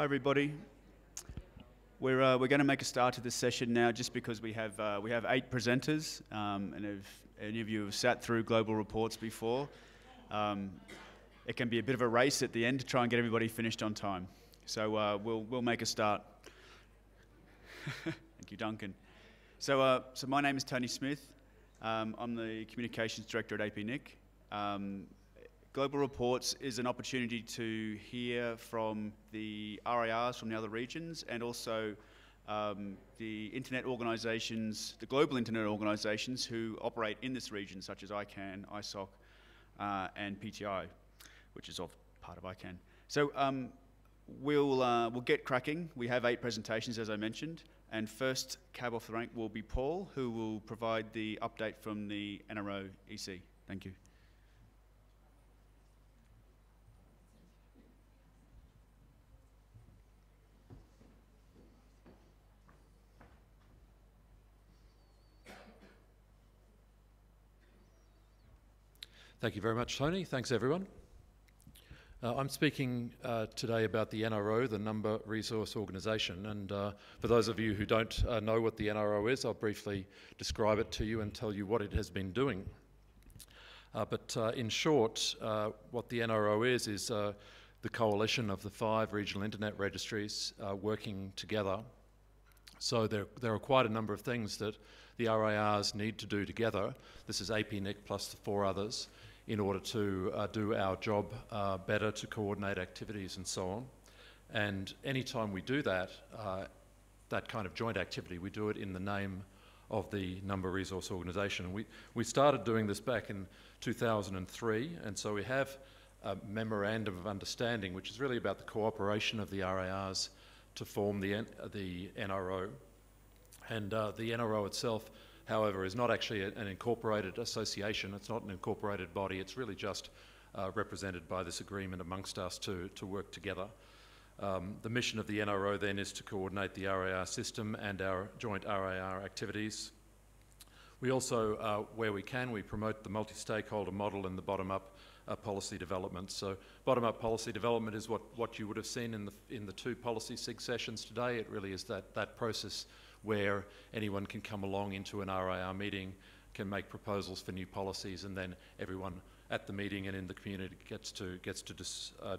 Hi everybody. We're going to make a start to this session now, just because we have 8 presenters, and if any of you have sat through global reports before, it can be a bit of a race at the end to try and get everybody finished on time. So we'll make a start. Thank you, Duncan. So my name is Tony Smith. I'm the Communications Director at APNIC. Global Reports is an opportunity to hear from the RIRs from the other regions, and also the internet organisations, the global internet organisations who operate in this region, such as ICANN, ISOC, and PTI, which is part of ICANN. So we'll get cracking. We have 8 presentations, as I mentioned, and first cab off the rank will be Paul, who will provide the update from the NRO EC. Thank you. Thank you very much, Tony. Thanks, everyone. I'm speaking today about the NRO, the Number Resource Organisation, and for those of you who don't know what the NRO is, I'll briefly describe it to you and tell you what it has been doing. But in short, what the NRO is the coalition of the 5 regional internet registries working together. So there are quite a number of things that the RIRs need to do together. This is APNIC plus the 4 others, in order to do our job better, to coordinate activities and so on. And anytime we do that, that kind of joint activity, we do it in the name of the Number Resource Organisation. We started doing this back in 2003, and so we have a memorandum of understanding, which is really about the cooperation of the RIRs to form the NRO. And the NRO itself, however, is not actually an incorporated association. It's not an incorporated body. It's really just represented by this agreement amongst us to work together. The mission of the NRO then is to coordinate the RIR system and our joint RIR activities. We also, where we can, we promote the multi-stakeholder model and the bottom-up policy development. So bottom-up policy development is what you would have seen in the 2 policy SIG sessions today. It really is that process where anyone can come along into an RIR meeting, can make proposals for new policies, and then everyone at the meeting and in the community gets to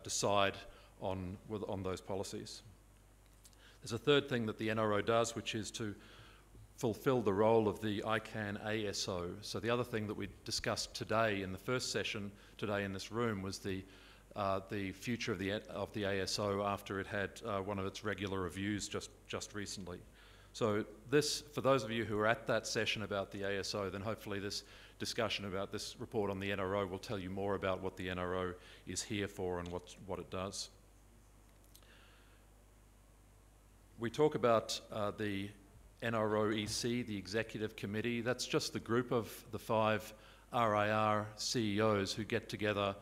decide on those policies. There's a third thing that the NRO does, which is to fulfill the role of the ICANN ASO. So the other thing that we discussed today in the first session today in this room was the future of the ASO after it had one of its regular reviews just recently. So this, for those of you who are at that session about the ASO, then hopefully this discussion about this report on the NRO will tell you more about what the NRO is here for and what it does. We talk about the NRO EC, the Executive Committee. That's just the group of the 5 RIR CEOs who get together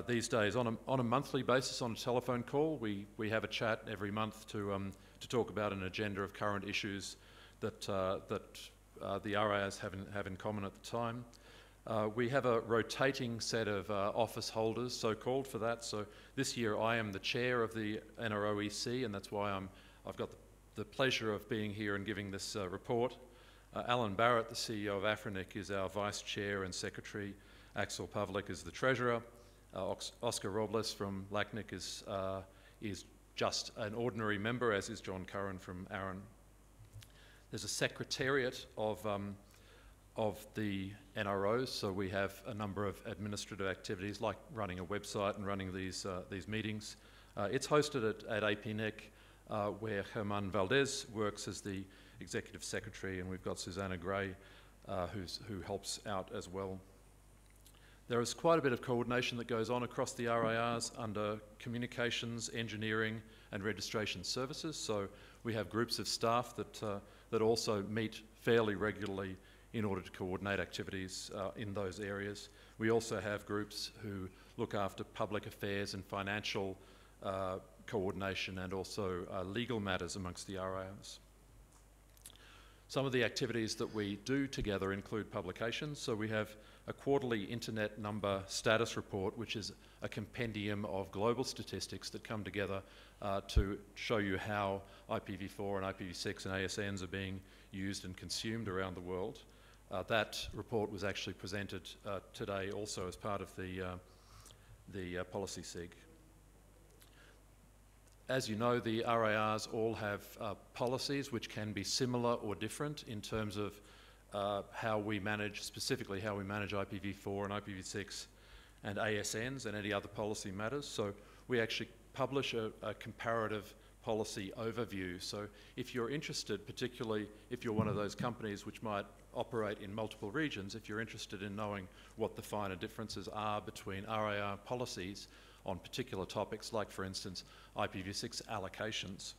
these days on a monthly basis on a telephone call. We have a chat every month to talk about an agenda of current issues that the RIRs have in common at the time. We have a rotating set of office holders, so-called, for that. So this year I am the chair of the NRO EC, and that's why I've got the pleasure of being here and giving this report. Alan Barrett, the CEO of AFRINIC, is our vice chair and secretary. Axel Pavlik is the treasurer. Oscar Robles from LACNIC is just an ordinary member, as is John Curran from ARRN. There's a secretariat of the NROs, so we have a number of administrative activities like running a website and running these meetings. It's hosted at APNIC, where Germán Valdez works as the executive secretary, and we've got Susanna Gray who helps out as well. There is quite a bit of coordination that goes on across the RIRs under communications, engineering, and registration services. So we have groups of staff that also meet fairly regularly in order to coordinate activities in those areas. We also have groups who look after public affairs and financial coordination, and also legal matters amongst the RIRs. Some of the activities that we do together include publications. So we have a quarterly internet number status report, which is a compendium of global statistics that come together to show you how IPv4 and IPv6 and ASNs are being used and consumed around the world. That report was actually presented today also as part of the policy SIG. As you know, the RARs all have policies which can be similar or different in terms of how we manage, specifically how we manage IPv4 and IPv6 and ASNs and any other policy matters. So we actually publish a comparative policy overview. So if you're interested, particularly if you're one of those companies which might operate in multiple regions, if you're interested in knowing what the finer differences are between RAR policies on particular topics, like for instance IPv6 allocations,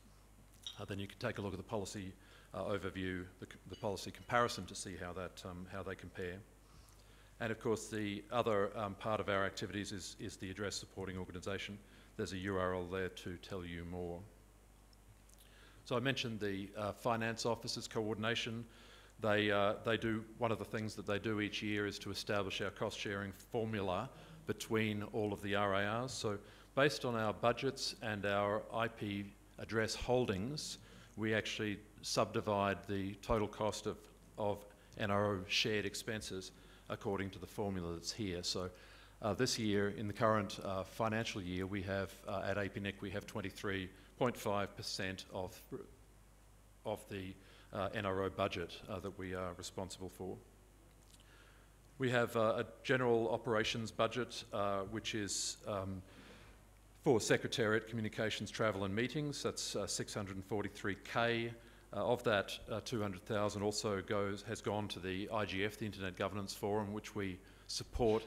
then you can take a look at the policy overview, the policy comparison, to see how they compare. And of course the other part of our activities is the address supporting organisation. There's a URL there to tell you more. So I mentioned the finance officers coordination. They do, one of the things that they do each year is to establish our cost sharing formula between all of the RARs. So based on our budgets and our IP address holdings, we actually subdivide the total cost of NRO shared expenses according to the formula that's here. So this year, in the current financial year, we have, at APNIC, we have 23.5% of the NRO budget that we are responsible for. We have a general operations budget, which is for Secretariat, Communications, Travel and Meetings. That's 643K. Of that, 200,000 also has gone to the IGF, the Internet Governance Forum, which we support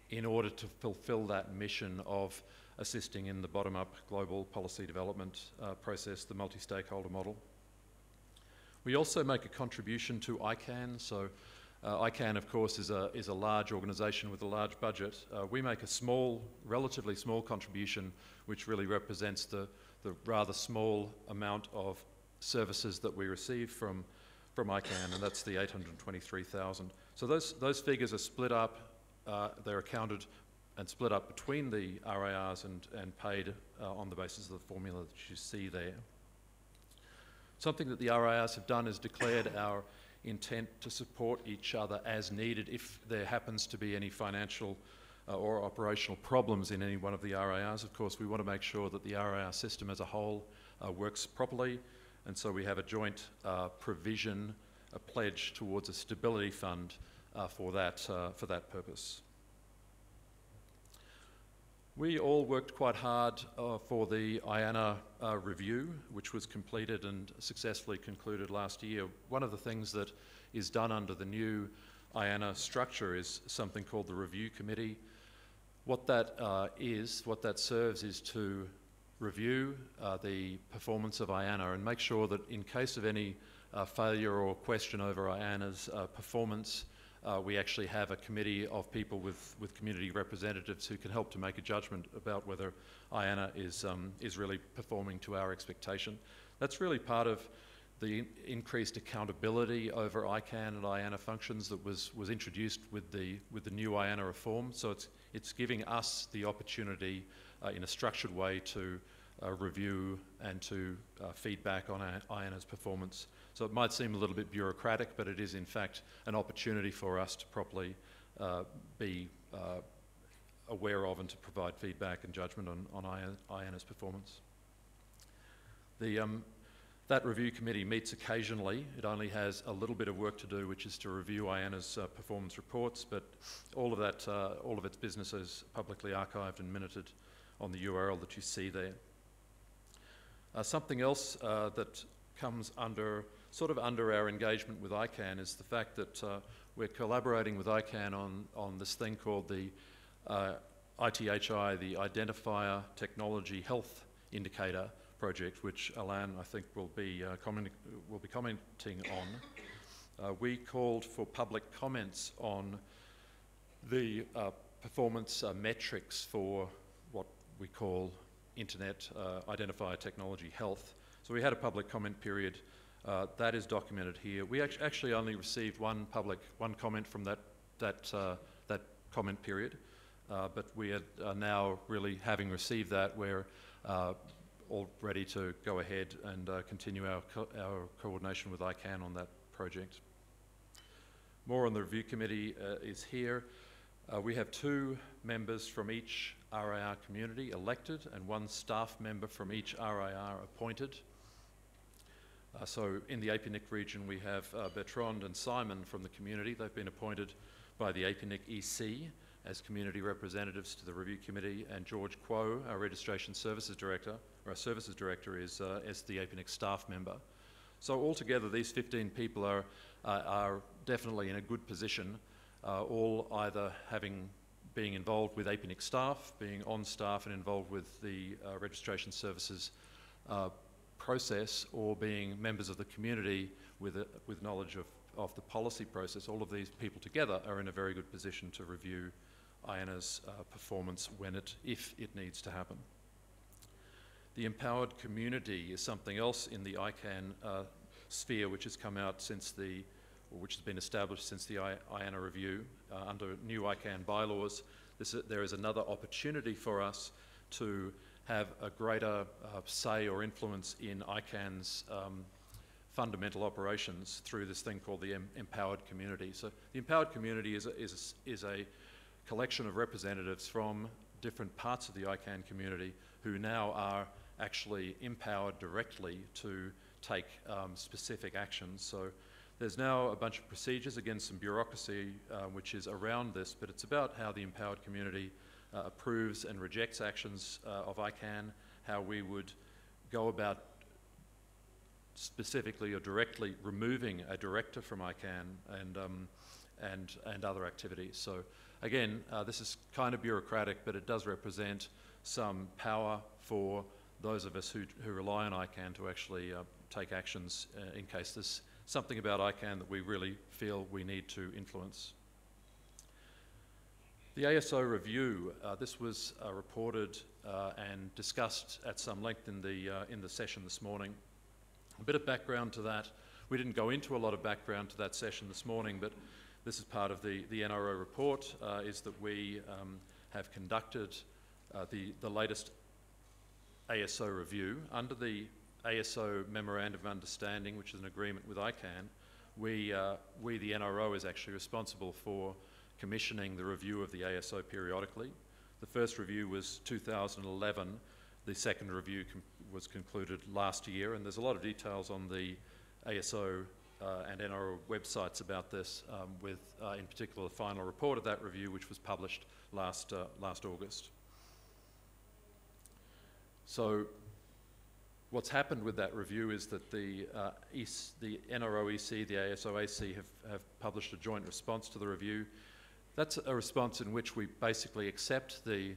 in order to fulfil that mission of assisting in the bottom-up global policy development process, the multi-stakeholder model. We also make a contribution to ICANN. So ICANN, of course, is a large organisation with a large budget. We make a small, relatively small contribution, which really represents the rather small amount of services that we receive from ICANN, and that's the 823,000. So those figures are split up. They're accounted and split up between the RARs and paid on the basis of the formula that you see there. Something that the RARs have done is declared our intent to support each other as needed if there happens to be any financial or operational problems in any one of the RARs. Of course, we want to make sure that the RAR system as a whole works properly, and so we have a joint provision, a pledge towards a stability fund for that purpose. We all worked quite hard for the IANA review, which was completed and successfully concluded last year. One of the things that is done under the new IANA structure is something called the Review Committee. What that serves is to review the performance of IANA and make sure that in case of any failure or question over IANA's performance, we actually have a committee of people with community representatives who can help to make a judgment about whether IANA is really performing to our expectation. That's really part of the increased accountability over ICANN and IANA functions that was introduced with the new IANA reform. So it's giving us the opportunity in a structured way to review and to feedback on IANA's performance. So it might seem a little bit bureaucratic, but it is in fact an opportunity for us to properly be aware of and to provide feedback and judgment on IANA's performance. That review committee meets occasionally. It only has a little bit of work to do, which is to review IANA's performance reports, but all of its business is publicly archived and minuted on the URL that you see there. Something else that comes under our engagement with ICANN is the fact that we're collaborating with ICANN on this thing called the ITHI, the Identifier Technology Health Indicator project, which Alan, I think, will be commenting on. We called for public comments on the performance metrics for what we call Internet Identifier Technology Health. So we had a public comment period. That is documented here. We actually only received one comment from that comment period, but we are now really, having received that, we're all ready to go ahead and continue our coordination with ICANN on that project. More on the review committee is here. We have 2 members from each RIR community elected and 1 staff member from each RIR appointed. So in the APNIC region we have Bertrand and Simon from the community. They've been appointed by the APNIC EC as community representatives to the review committee, and George Kuo, our registration services director, or our services director, is as the APNIC staff member. So altogether these 15 people are definitely in a good position, all either being involved with APNIC staff, being on staff and involved with the registration services process, or being members of the community with knowledge of the policy process. All of these people together are in a very good position to review IANA's performance if it needs to happen. The empowered community is something else in the ICANN sphere which has come out which has been established since the IANA review. Under new ICANN bylaws, there is another opportunity for us to have a greater say or influence in ICANN's fundamental operations through this thing called the empowered community. So the empowered community is a collection of representatives from different parts of the ICANN community who now are actually empowered directly to take specific actions. So there's now a bunch of procedures, again some bureaucracy which is around this, but it's about how the empowered community approves and rejects actions of ICANN, how we would go about specifically or directly removing a director from ICANN and other activities. So again, this is kind of bureaucratic, but it does represent some power for those of us who rely on ICANN to actually take actions in case there's something about ICANN that we really feel we need to influence. The ASO review, this was reported and discussed at some length in the session this morning. A bit of background to that. We didn't go into a lot of background to that session this morning, but this is part of the NRO report, is that we have conducted the latest ASO review. Under the ASO Memorandum of Understanding, which is an agreement with ICANN, we the NRO, is actually responsible for commissioning the review of the ASO periodically. The first review was 2011. The second review was concluded last year, and there's a lot of details on the ASO and NRO websites about this, with in particular the final report of that review, which was published last August. So what's happened with that review is that the NRO EC, the ASO AC have published a joint response to the review. That's a response in which we basically accept the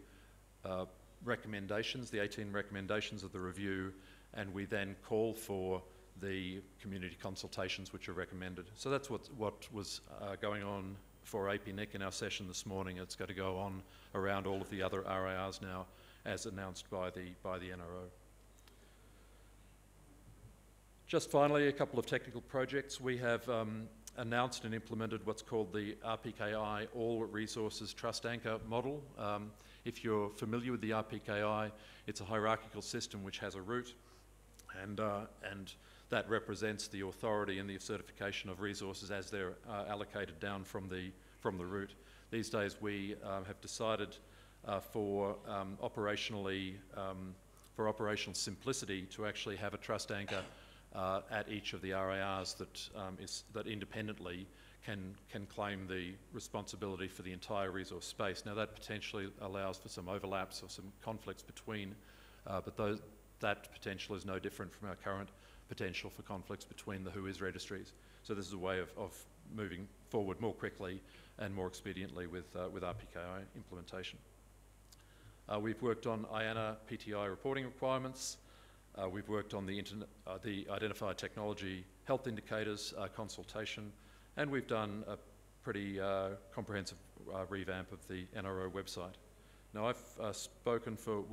recommendations, the 18 recommendations of the review, and we then call for the community consultations which are recommended. So that's what was going on for APNIC in our session this morning. It's going to go on around all of the other RIRs now, as announced by the NRO. Just finally, a couple of technical projects. We have announced and implemented what's called the RPKI All Resources Trust Anchor model. If you're familiar with the RPKI, it's a hierarchical system which has a root, and that represents the authority and the certification of resources as they're allocated down from the root. These days we have decided for operational simplicity to actually have a trust anchor at each of the RIRs that independently can claim the responsibility for the entire resource space. Now that potentially allows for some overlaps or some conflicts between, but that potential is no different from our current potential for conflicts between the WHOIS registries. So this is a way of moving forward more quickly and more expediently with RPKI implementation. We've worked on IANA PTI reporting requirements. We've worked on the Identified Technology Health Indicators consultation, and we've done a pretty comprehensive revamp of the NRO website. Now I've spoken for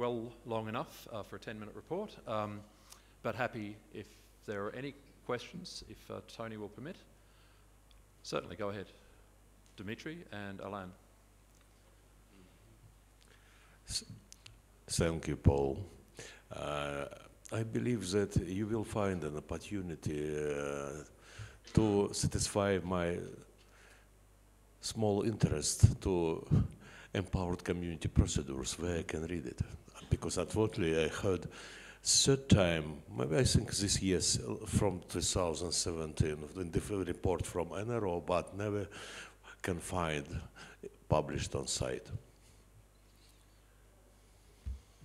long enough for a 10-minute report, but happy if there are any questions, if Tony will permit. Certainly, go ahead. Dimitri and Alain. Thank you, Paul. I believe that you will find an opportunity to satisfy my small interest to empowered community procedures where I can read it. Because unfortunately I heard third time, maybe I think this year from 2017, in the report from NRO, but never can find published on site.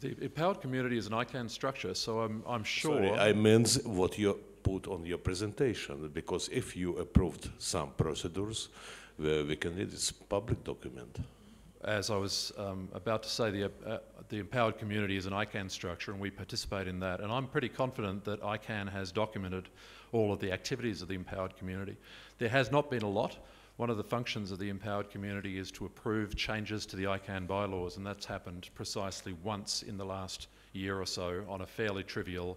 The empowered community is an ICANN structure, so I'm sure... Sorry, I meant what you put on your presentation, because if you approved some procedures, we can read it's public document. As I was about to say, the empowered community is an ICANN structure, and we participate in that. And I'm pretty confident that ICANN has documented all of the activities of the empowered community. There has not been a lot. One of the functions of the empowered community is to approve changes to the ICANN bylaws, and that's happened precisely once in the last year or so on a fairly trivial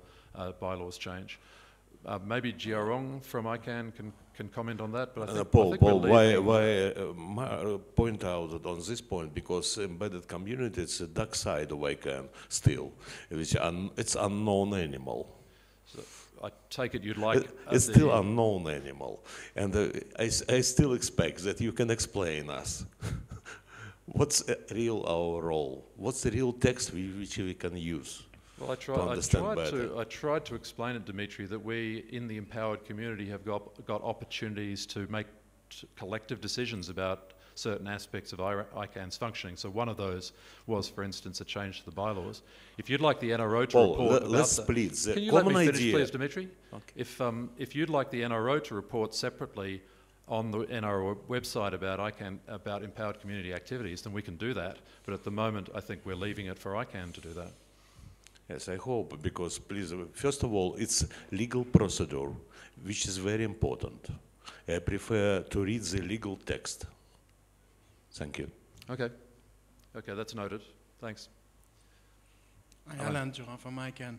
bylaws change. Maybe Jiarong from ICANN can comment on that, but I think, Paul, why point out on this point, because embedded community is the dark side of ICANN still, which it's unknown animal. So I take it you'd like... It's still unknown animal, and I still expect that you can explain us what's our role, what's the real text which we can use. Well, I tried to explain it, Dimitri, that we in the empowered community have got opportunities to make collective decisions about certain aspects of ICANN's functioning. So one of those was, for instance, a change to the bylaws. If you'd like the NRO to report about let's split the Can you common let me finish, idea. please, Dimitri? Okay. If you'd like the NRO to report separately on the NRO website about about empowered community activities, then we can do that. But at the moment, I think we're leaving it for ICANN to do that. Yes, I hope, because please, first of all, it's legal procedure, which is very important. I prefer to read the legal text. Thank you. Okay. Okay, that's noted. Thanks. Alain Durand from ICANN.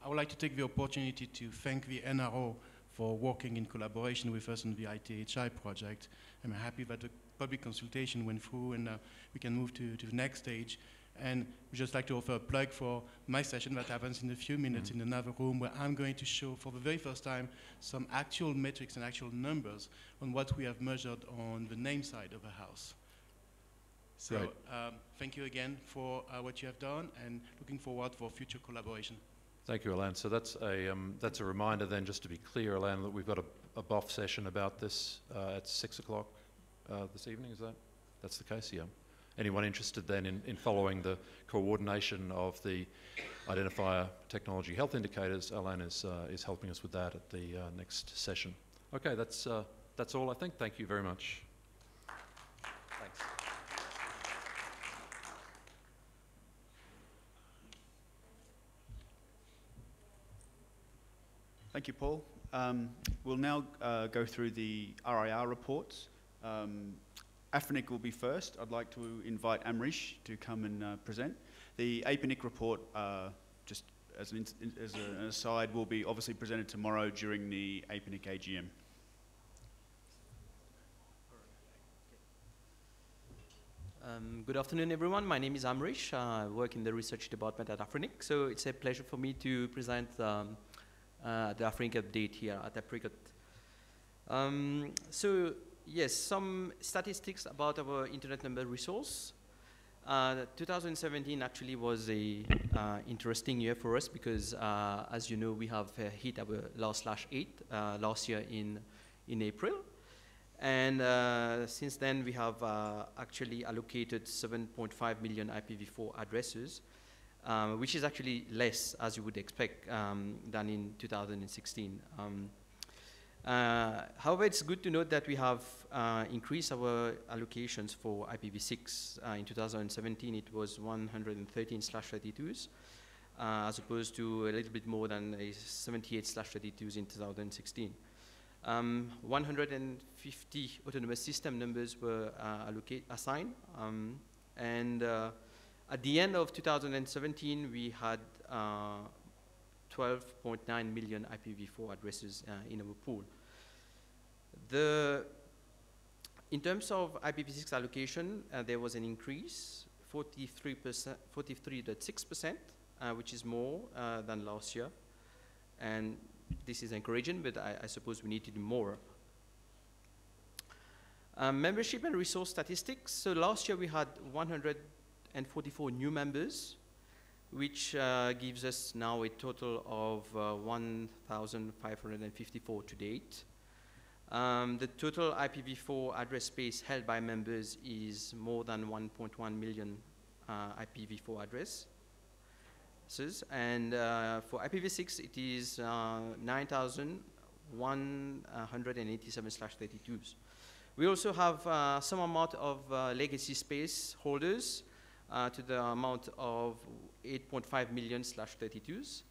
I would like to take the opportunity to thank the NRO for working in collaboration with us on the ITHI project. I'm happy that the public consultation went through and we can move to the next stage. And we'd just like to offer a plug for my session that happens in a few minutes in another room, where I'm going to show for the very first time some actual metrics and actual numbers on what we have measured on the name side of a house. So thank you again for what you have done, and looking forward for future collaboration. Thank you, Alain. So that's a reminder then, just to be clear, Alain, that we've got a BOF session about this at 6 o'clock this evening, is that? That's the case, yeah. Anyone interested then in following the coordination of the identifier technology health indicators, Alain is helping us with that at the next session. Okay, that's all, I think. Thank you very much. Thanks. Thank you, Paul. We'll now go through the RIR reports. AFRINIC will be first. I'd like to invite Amrish to come and present. The APNIC report, just as an aside, will be obviously presented tomorrow during the APNIC AGM. Good afternoon, everyone. My name is Amrish. I work in the research department at AFRINIC. So it's a pleasure for me to present the AFRINIC update here at Apricot. So yes, some statistics about our internet number resource. 2017 actually was a interesting year for us because, as you know, we have hit our last/8 last year in April. And since then, we have actually allocated 7.5 million IPv4 addresses, which is actually less, as you would expect, than in 2016. However, it's good to note that we have increased our allocations for IPv6. In 2017, it was 113/32s, as opposed to a little bit more than 78/32s in 2016. 150 autonomous system numbers were assigned, and at the end of 2017, we had 12.9 million IPv4 addresses in our pool. In terms of IPv6 allocation, there was an increase 43.6%, which is more than last year. And this is encouraging, but I suppose we need to do more. Membership and resource statistics. So last year we had 144 new members, which gives us now a total of 1,554 to date. The total IPv4 address space held by members is more than 1.1 million IPv4 addresses. And for IPv6, it is 9,187/32s. We also have some amount of legacy space holders to the amount of 8.5 million/32s.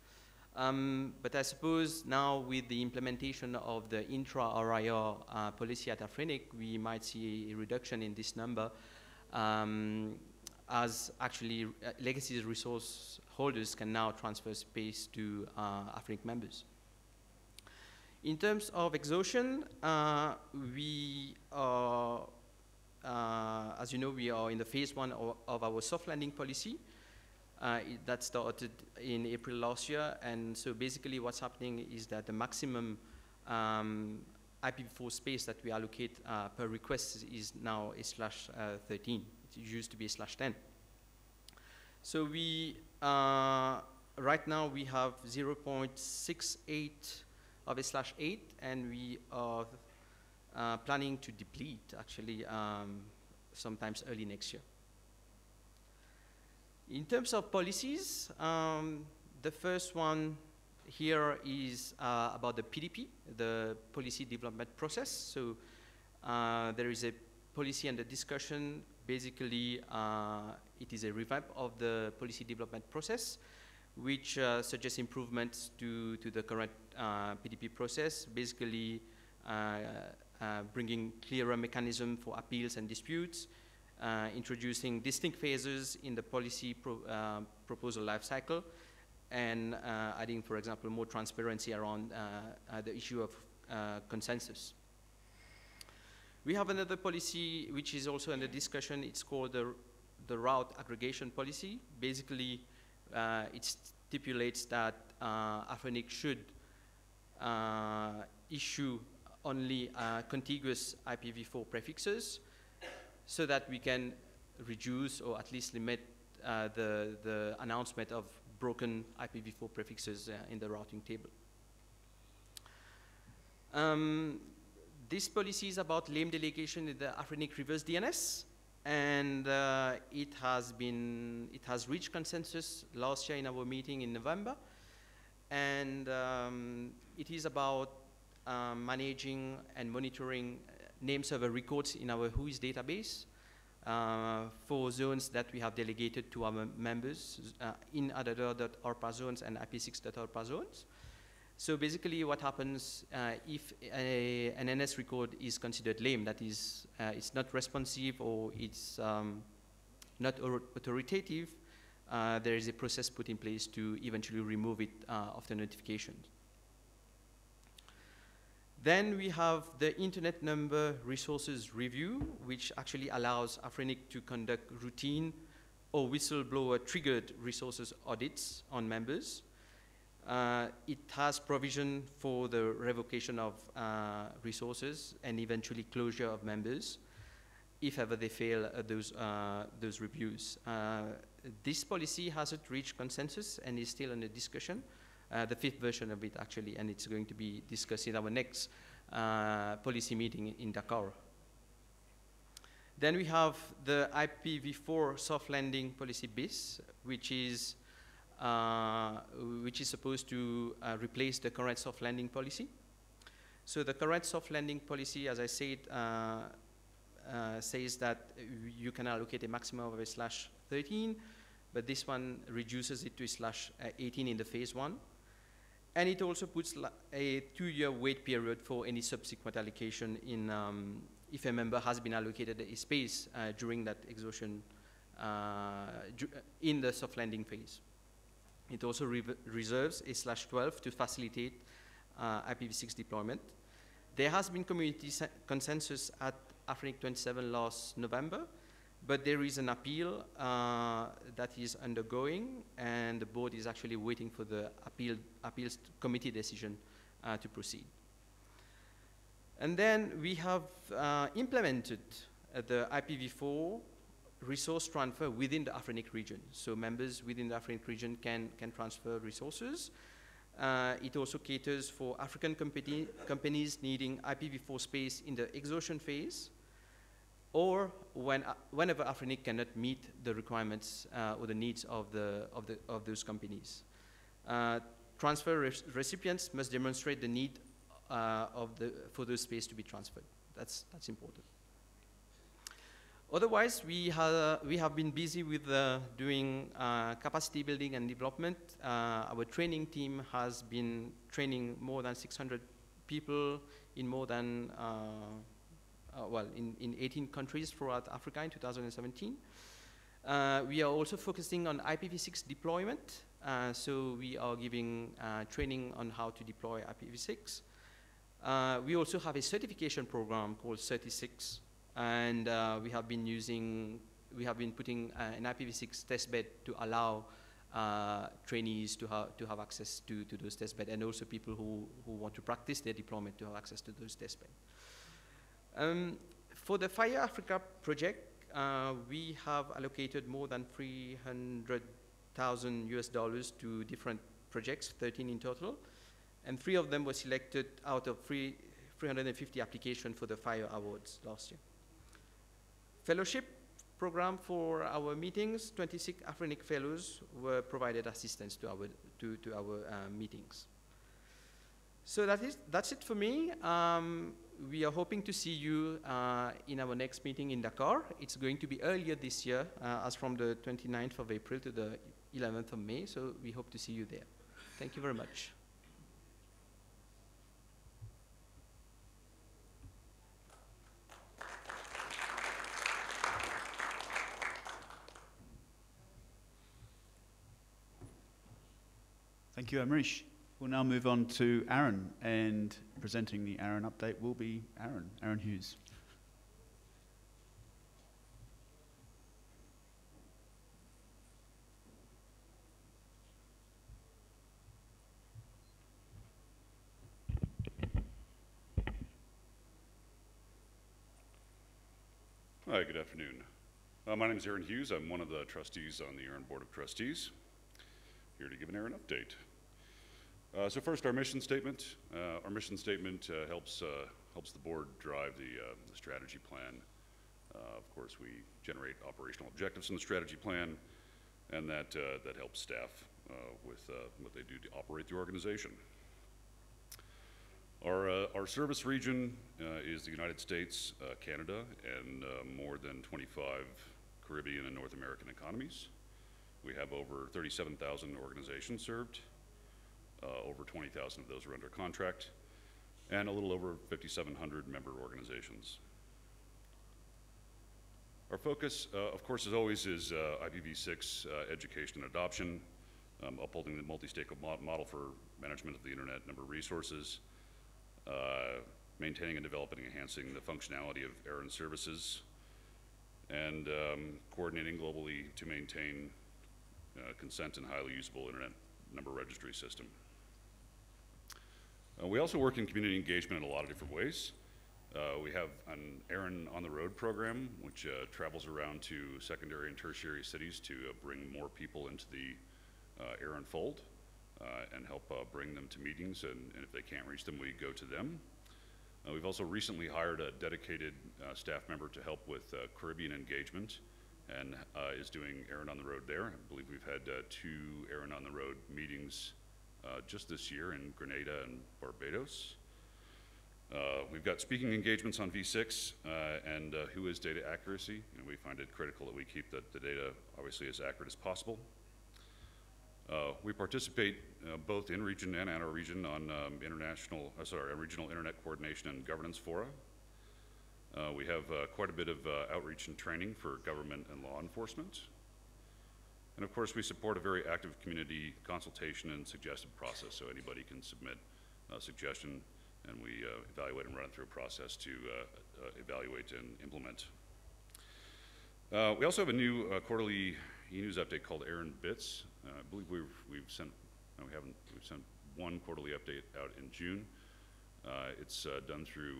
But I suppose now with the implementation of the intra-RIR policy at Afrinic, we might see a reduction in this number as actually legacy resource holders can now transfer space to Afrinic members. In terms of exhaustion, we are, as you know, we are in the phase 1 of our soft landing policy. That started in April last year, and so basically what's happening is that the maximum IPv4 space that we allocate per request is now a /13. It used to be a /10. So we, right now we have 0.68 of a /8, and we are planning to deplete actually sometimes early next year. In terms of policies, the first one here is about the PDP, the policy development process. So there is a policy under discussion. Basically, it is a revamp of the policy development process, which suggests improvements to the current PDP process, basically bringing clearer mechanism for appeals and disputes, introducing distinct phases in the policy proposal lifecycle, and adding, for example, more transparency around the issue of consensus. We have another policy which is also under discussion. It's called the route aggregation policy. Basically, it stipulates that Afrinic should issue only contiguous IPv4 prefixes so that we can reduce or at least limit the announcement of broken IPv4 prefixes in the routing table. This policy is about lame delegation in the Afrinic reverse DNS, and it has reached consensus last year in our meeting in November, and it is about managing and monitoring name server records in our WHOIS database for zones that we have delegated to our members in ADADA.ARPA zones and IP6.ARPA zones. So basically what happens if an NS record is considered lame, that is, it's not responsive or it's not authoritative, there is a process put in place to eventually remove it after notification. Then we have the Internet Number Resources Review, which actually allows Afrinic to conduct routine or whistleblower-triggered resources audits on members. It has provision for the revocation of resources and eventually closure of members if ever they fail those reviews. This policy hasn't reached consensus and is still under discussion. The 5th version of it actually, and it's going to be discussed in our next policy meeting in Dakar. Then we have the IPv4 soft landing policy BIS, which is supposed to replace the current soft landing policy. So the current soft landing policy, as I said, says that you can allocate a maximum of a /13, but this one reduces it to a /18 in the phase 1. And it also puts a 2-year wait period for any subsequent allocation in if a member has been allocated a space during that exhaustion in the soft landing phase. It also reserves a /12 to facilitate IPv6 deployment. There has been community consensus at Afrinic 27 last November But there is an appeal that is undergoing, and the board is actually waiting for the appeals committee decision to proceed. And then we have implemented the IPv4 resource transfer within the Afrinic region. So members within the Afrinic region can transfer resources. It also caters for African companies needing IPv4 space in the exhaustion phase, or whenever Afrinic cannot meet the requirements or the needs of those companies. Transfer recipients must demonstrate the need for those space to be transferred. That's important. Otherwise, we have been busy with doing capacity building and development. Our training team has been training more than 600 people in more than, in 18 countries throughout Africa in 2017. We are also focusing on IPv6 deployment. So we are giving training on how to deploy IPv6. We also have a certification program called Certi6. And we have been putting an IPv6 testbed to allow trainees to have access to those testbeds, and also people who want to practice their deployment to have access to those testbeds. For the FIRE Africa project, we have allocated more than $300,000 US to different projects, 13 in total, and 3 of them were selected out of 350 applications for the FIRE Awards last year. Fellowship program for our meetings, 26 Afrinic fellows were provided assistance to our meetings. So that's it for me. We are hoping to see you in our next meeting in Dakar. It's going to be earlier this year, as from the 29th of April to the 11th of May, so we hope to see you there. Thank you very much. Thank you, Amrish. We'll now move on to Aaron, and presenting the Aaron update will be Aaron Hughes. Hi, good afternoon. My name is Aaron Hughes. I'm one of the trustees on the Aaron Board of Trustees, here to give an Aaron update. So first, our mission statement. Our mission statement helps the board drive the strategy plan. Of course, we generate operational objectives in the strategy plan, and that helps staff with what they do to operate the organization. Our service region is the United States, Canada, and more than 25 Caribbean and North American economies. We have over 37,000 organizations served. Over 20,000 of those are under contract, and a little over 5,700 member organizations. Our focus, of course, as always, is IPv6 education and adoption, upholding the multi-stakeholder model for management of the internet number of resources, maintaining and developing and enhancing the functionality of Aaron services, and coordinating globally to maintain consent and highly usable internet number registry system. We also work in community engagement in a lot of different ways. We have an Aaron on the Road program, which travels around to secondary and tertiary cities to bring more people into the Aaron fold and help bring them to meetings, and if they can't reach them, we go to them. We've also recently hired a dedicated staff member to help with Caribbean engagement, and is doing Aaron on the Road there. I believe we've had 2 Aaron on the Road meetings just this year in Grenada and Barbados. We've got speaking engagements on V6 and who is data accuracy. And we find it critical that we keep the data obviously as accurate as possible. We participate both in region and out of region on regional internet coordination and governance fora. We have quite a bit of outreach and training for government and law enforcement. And of course, we support a very active community consultation and suggested process, so anybody can submit a suggestion, and we evaluate and run it through a process to evaluate and implement. We also have a new quarterly e-news update called Aaron Bits. I believe we've sent, no, we haven't, we've sent one quarterly update out in June. It's done through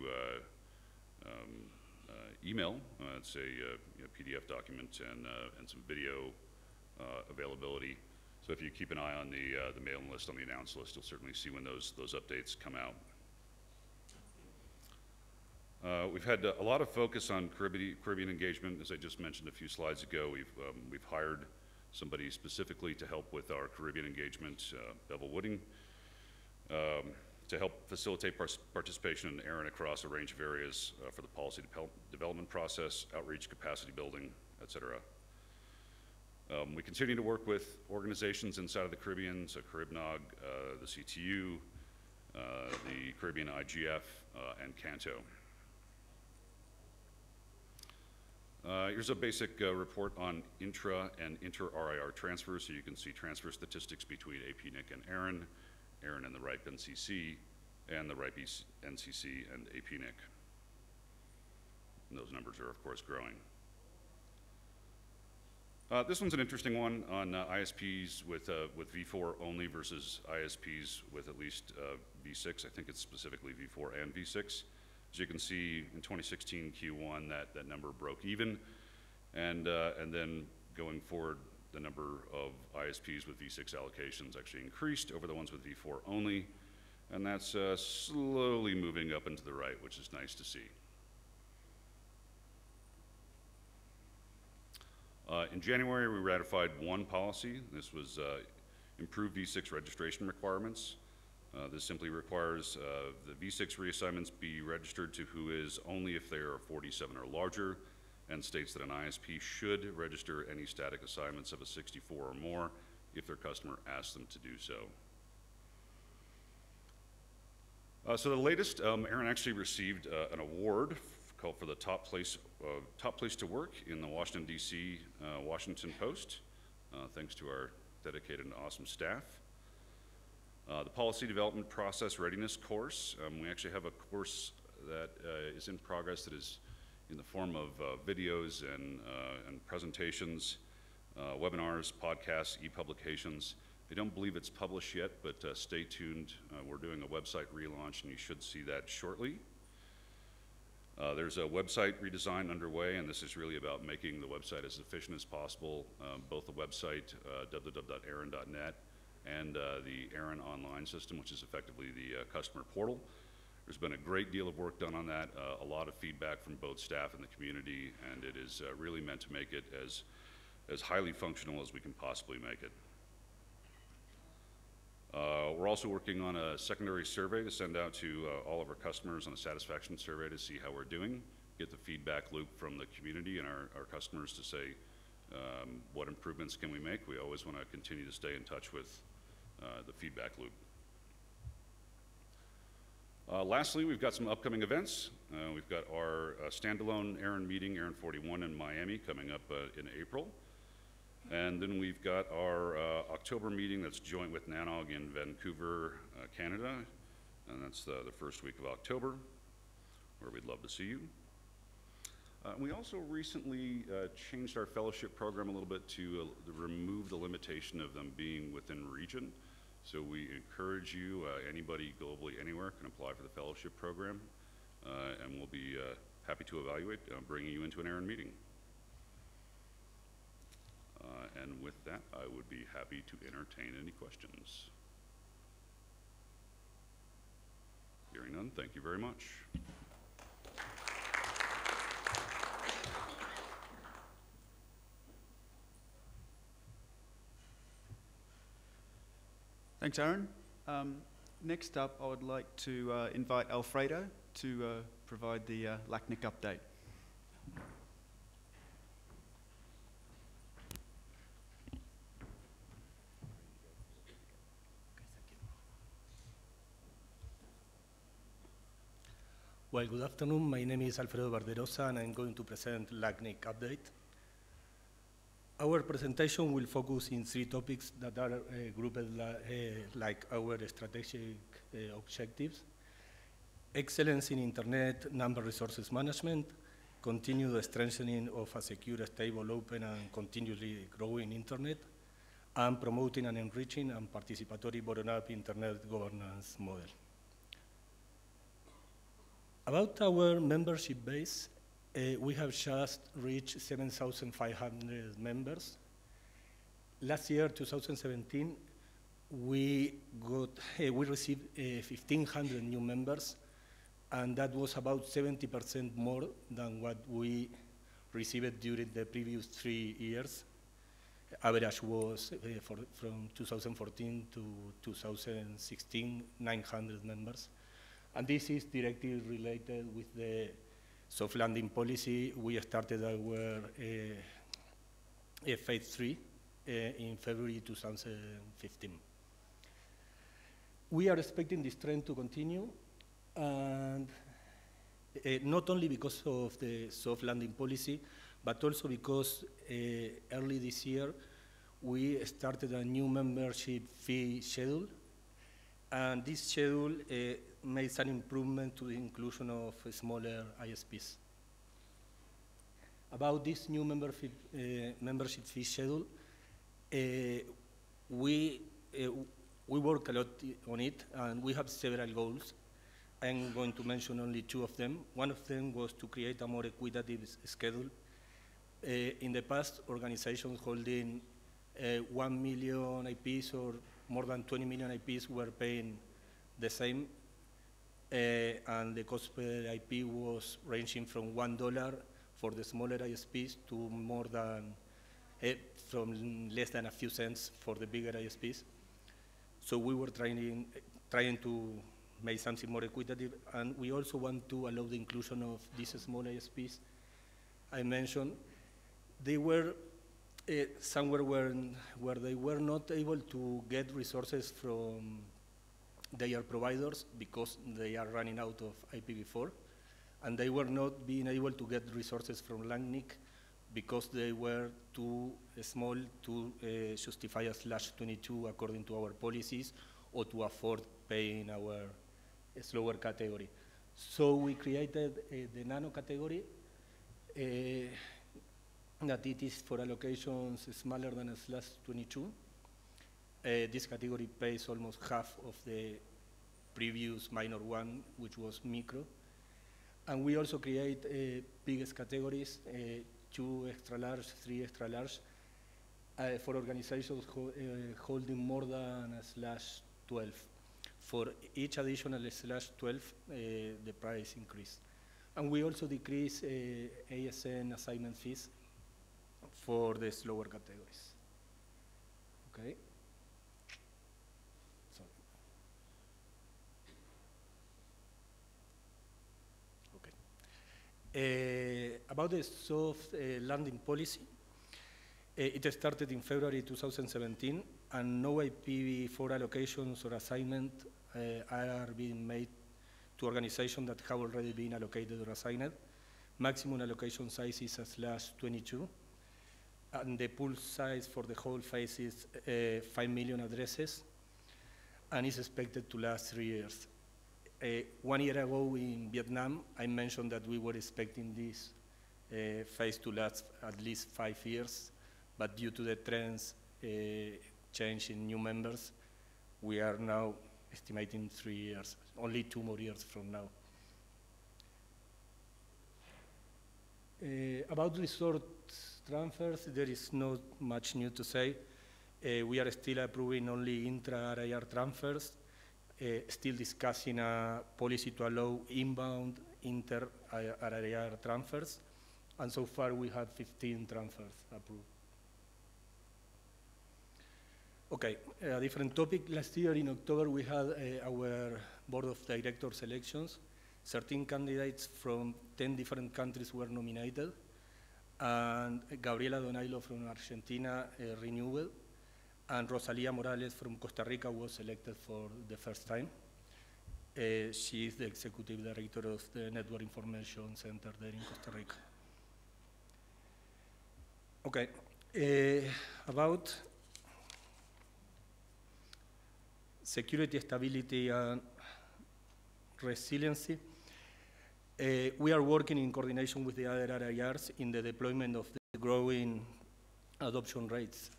email. It's a PDF document and some video availability. So if you keep an eye on the mailing list, on the announce list, you'll certainly see when those updates come out. We've had a lot of focus on Caribbean engagement. As I just mentioned a few slides ago, we've hired somebody specifically to help with our Caribbean engagement, Bevel Wooding, to help facilitate participation in ARIN across a range of areas for the policy development process, outreach, capacity building, et cetera. We continue to work with organizations inside of the Caribbean, so CaribNOG, the CTU, the Caribbean IGF, and Canto. Here's a basic report on intra and inter-RIR transfers, so you can see transfer statistics between APNIC and ARIN, ARIN and the RIPE NCC, and the RIPE NCC and APNIC. And those numbers are, of course, growing. This one's an interesting one on ISPs with V4 only versus ISPs with at least V6. I think it's specifically V4 and V6. As you can see, in 2016 Q1, that number broke even, and then going forward, the number of ISPs with V6 allocations actually increased over the ones with V4 only, and that's slowly moving up into the right, which is nice to see. In January, we ratified one policy. This was improved V6 registration requirements. This simply requires the V6 reassignments be registered to WHOIS only if they are 47 or larger, and states that an ISP should register any static assignments of a 64 or more if their customer asks them to do so. So the latest, ARIN actually received an award called for the top place to work in the Washington, D.C. Washington Post, thanks to our dedicated and awesome staff. The policy development process readiness course, we actually have a course that is in progress that is in the form of videos and presentations, webinars, podcasts, e-publications. I don't believe it's published yet, but stay tuned. We're doing a website relaunch, and you should see that shortly. There's a website redesign underway, and this is really about making the website as efficient as possible, both the website, www.arin.net, and the ARIN online system, which is effectively the customer portal. There's been a great deal of work done on that, a lot of feedback from both staff and the community, and it is really meant to make it as highly functional as we can possibly make it. We're also working on a secondary survey to send out to all of our customers on a satisfaction survey to see how we're doing, get the feedback loop from the community and our customers to say what improvements can we make. We always want to continue to stay in touch with the feedback loop. Lastly, we've got some upcoming events. We've got our standalone ARIN meeting, ARIN 41 in Miami, coming up in April. And then we've got our October meeting that's joint with NANOG in Vancouver, Canada. And that's the first week of October, where we'd love to see you. We also recently changed our fellowship program a little bit to remove the limitation of them being within region. So we encourage you, anybody globally anywhere can apply for the fellowship program, and we'll be happy to evaluate bringing you into an ARIN meeting. And with that, I would be happy to entertain any questions. Hearing none, thank you very much. Thanks, Aaron. Next up, I would like to invite Alfredo to provide the LACNIC update. Well, good afternoon. My name is Alfredo Barderosa, and I'm going to present LACNIC update. Our presentation will focus in 3 topics that are grouped like our strategic objectives: excellence in Internet number resources management, continue the strengthening of a secure, stable, open, and continually growing internet, and promoting and enriching and participatory bottom-up internet governance model. About our membership base, we have just reached 7,500 members. Last year, 2017, we received 1,500 new members, and that was about 70% more than what we received during the previous 3 years. Average was from 2014 to 2016, 900 members. And this is directly related with the soft landing policy. We started our phase 3 in February 2015. We are expecting this trend to continue, and not only because of the soft landing policy, but also because early this year we started a new membership fee schedule, and this schedule made some improvement to the inclusion of smaller ISPs. About this new membership fee schedule, we work a lot on it, and we have several goals. I'm going to mention only 2 of them. One of them was to create a more equitable schedule. In the past, organizations holding 1 million IPs or more than 20 million IPs were paying the same, and the cost per IP was ranging from $1 for the smaller ISPs to more than, from less than a few cents for the bigger ISPs. So we were trying to make something more equitable, and we also want to allow the inclusion of these small ISPs. I mentioned they were somewhere where they were not able to get resources from their providers because they are running out of IPv4, and they were not being able to get resources from LACNIC because they were too small to justify a /22 according to our policies or to afford paying our slower category. So we created the nano category that it is for allocations smaller than a /22. This category pays almost half of the previous minor one, which was micro. And we also create biggest categories, 2 extra large, 3 extra large, for organizations holding more than a /12. For each additional /12, the price increased. And we also decrease ASN assignment fees for the slower categories. Okay. About the soft landing policy, it started in February 2017, and no IPv4 allocations or assignment are being made to organizations that have already been allocated or assigned. Maximum allocation size is a /22, and the pool size for the whole phase is 5 million addresses, and is expected to last 3 years. 1 year ago in Vietnam, I mentioned that we were expecting this phase to last at least 5 years, but due to the trends change in new members, we are now estimating 3 years, only 2 more years from now. About resource transfers, there is not much new to say. We are still approving only intra-RIR transfers, still discussing a policy to allow inbound inter-RIR transfers, and so far we have 15 transfers approved. Okay, a different topic. Last year in October we had our board of directors elections. 13 candidates from 10 different countries were nominated, and Gabriela Donailo from Argentina renewed, and Rosalía Morales from Costa Rica was elected for the first time. She is the executive director of the Network Information Center there in Costa Rica. Okay, about security, stability, and resiliency. We are working in coordination with the other RIRs in the deployment of the growing adoption rates.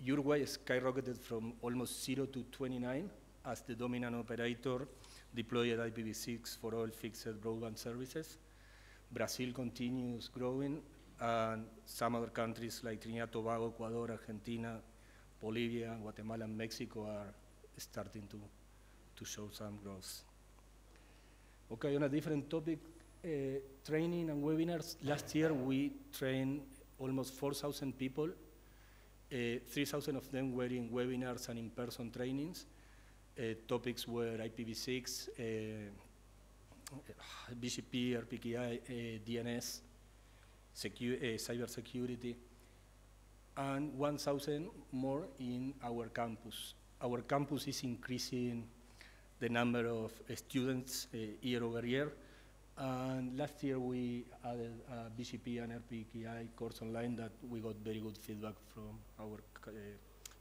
Uruguay skyrocketed from almost 0 to 29 as the dominant operator deployed IPv6 for all fixed broadband services. Brazil continues growing, and some other countries like Trinidad, Tobago, Ecuador, Argentina, Bolivia, Guatemala, and Mexico are starting to show some growth. Okay, on a different topic, training and webinars. Last year we trained almost 4,000 people. 3,000 of them were in webinars and in-person trainings. Topics were IPv6, BGP, RPKI, DNS, cybersecurity, and 1,000 more in our campus. Our campus is increasing the number of students year over year. And last year we added a BGP and RPKI course online that we got very good feedback from our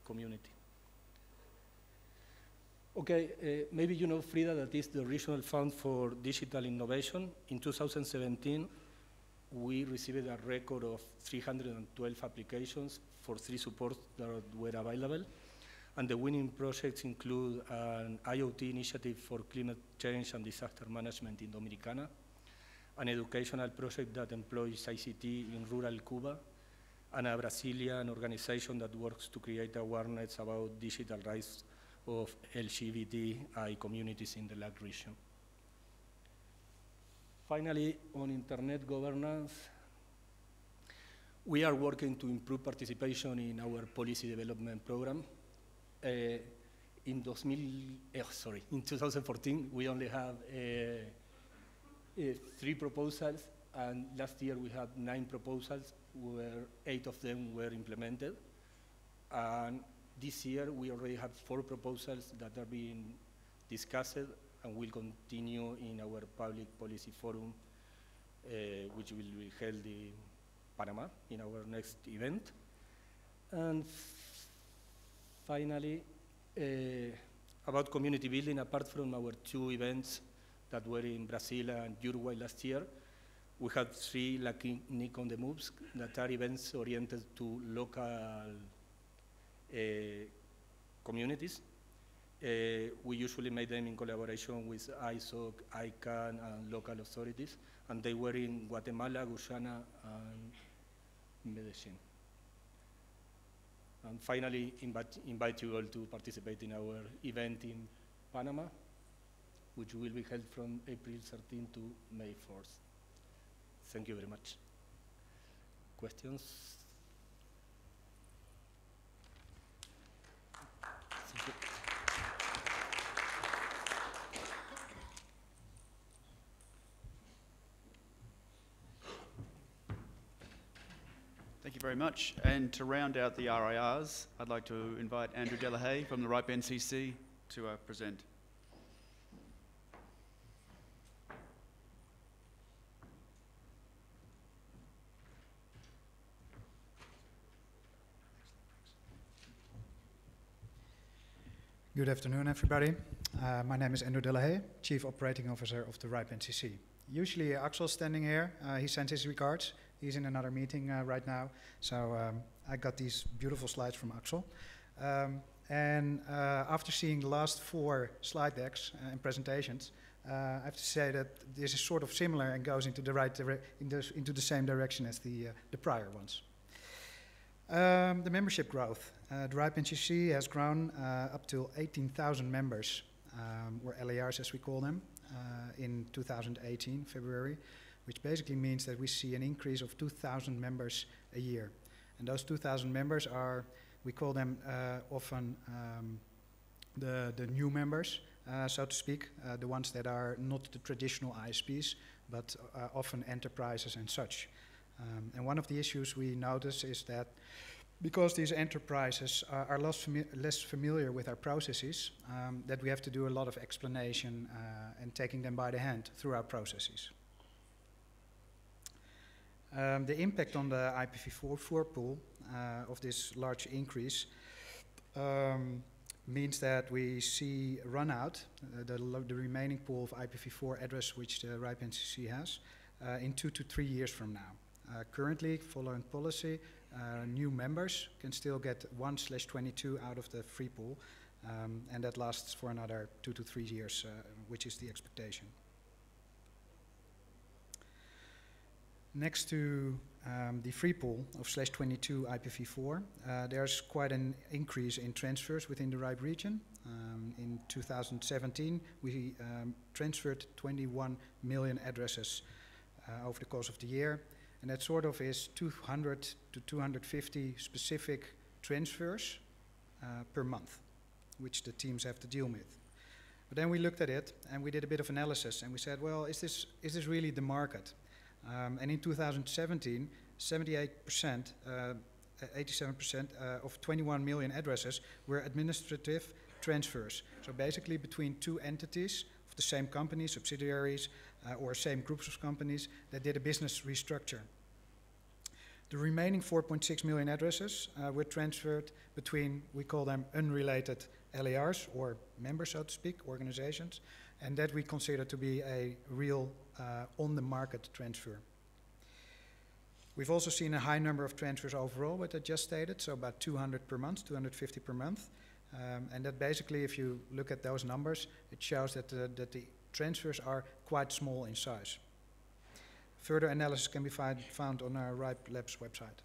community. Okay, maybe you know FRIDA, that is the Regional Fund for Digital Innovation. In 2017, we received a record of 312 applications for 3 supports that were available. And the winning projects include an IoT initiative for climate change and disaster management in Dominicana, an educational project that employs ICT in rural Cuba, and a Brazilian organization that works to create awareness about digital rights of LGBTI communities in the LAC region. Finally, on internet governance, we are working to improve participation in our policy development program. In 2014, we only have 3 proposals, and last year we had 9 proposals, where 8 of them were implemented. And this year we already have 4 proposals that are being discussed and will continue in our public policy forum, which will be held in Panama in our next event. And finally, about community building, apart from our 2 events that were in Brazil and Uruguay last year, we had 3 LAC NIC on the moves that are events oriented to local communities. We usually made them in collaboration with ISOC, ICANN, and local authorities, and they were in Guatemala, Guyana, and Medellin. And finally, invite you all to participate in our event in Panama, which will be held from April 13 to May 4th. Thank you very much. Questions? Thank you. Thank you very much. And to round out the RIRs, I'd like to invite Andrew Delahaye from the RIPE NCC to present. Good afternoon, everybody. My name is Andrew Delahaye, Chief Operating Officer of the RIPE NCC. Usually Axel's standing here. He sends his regards. He's in another meeting right now. So I got these beautiful slides from Axel. And after seeing the last 4 slide decks and presentations, I have to say that this is sort of similar and goes into the into the same direction as the prior ones. The membership growth. The RIPE NCC has grown up to 18,000 members, or LARs as we call them, in 2018, February, which basically means that we see an increase of 2,000 members a year. And those 2,000 members are, we call them often the new members, so to speak, the ones that are not the traditional ISPs, but often enterprises and such. And one of the issues we notice is that because these enterprises are less familiar with our processes, that we have to do a lot of explanation and taking them by the hand through our processes. The impact on the IPv4 pool of this large increase, means that we see run out the remaining pool of IPv4 address which the RIPE NCC has in 2 to 3 years from now. Currently, following policy, new members can still get 1/22 out of the free pool, and that lasts for another 2 to 3 years, which is the expectation. Next to the free pool of /22 IPv4, there's quite an increase in transfers within the RIPE region. In 2017, we transferred 21 million addresses over the course of the year, and that sort of is 200 to 250 specific transfers per month, which the teams have to deal with. But then we looked at it and we did a bit of analysis, and we said, well, is this really the market? And in 2017, 78%, 87% of 21 million addresses were administrative transfers. So basically between two entities of the same company, subsidiaries, or same groups of companies that did a business restructure. The remaining 4.6 million addresses were transferred between, we call them unrelated LARs, or members, so to speak, organizations, and that we consider to be a real on-the-market transfer. We've also seen a high number of transfers overall, what I just stated, so about 200 per month, 250 per month. And that basically, if you look at those numbers, it shows that the transfers are quite small in size. Further analysis can be found on our RIPE Labs website.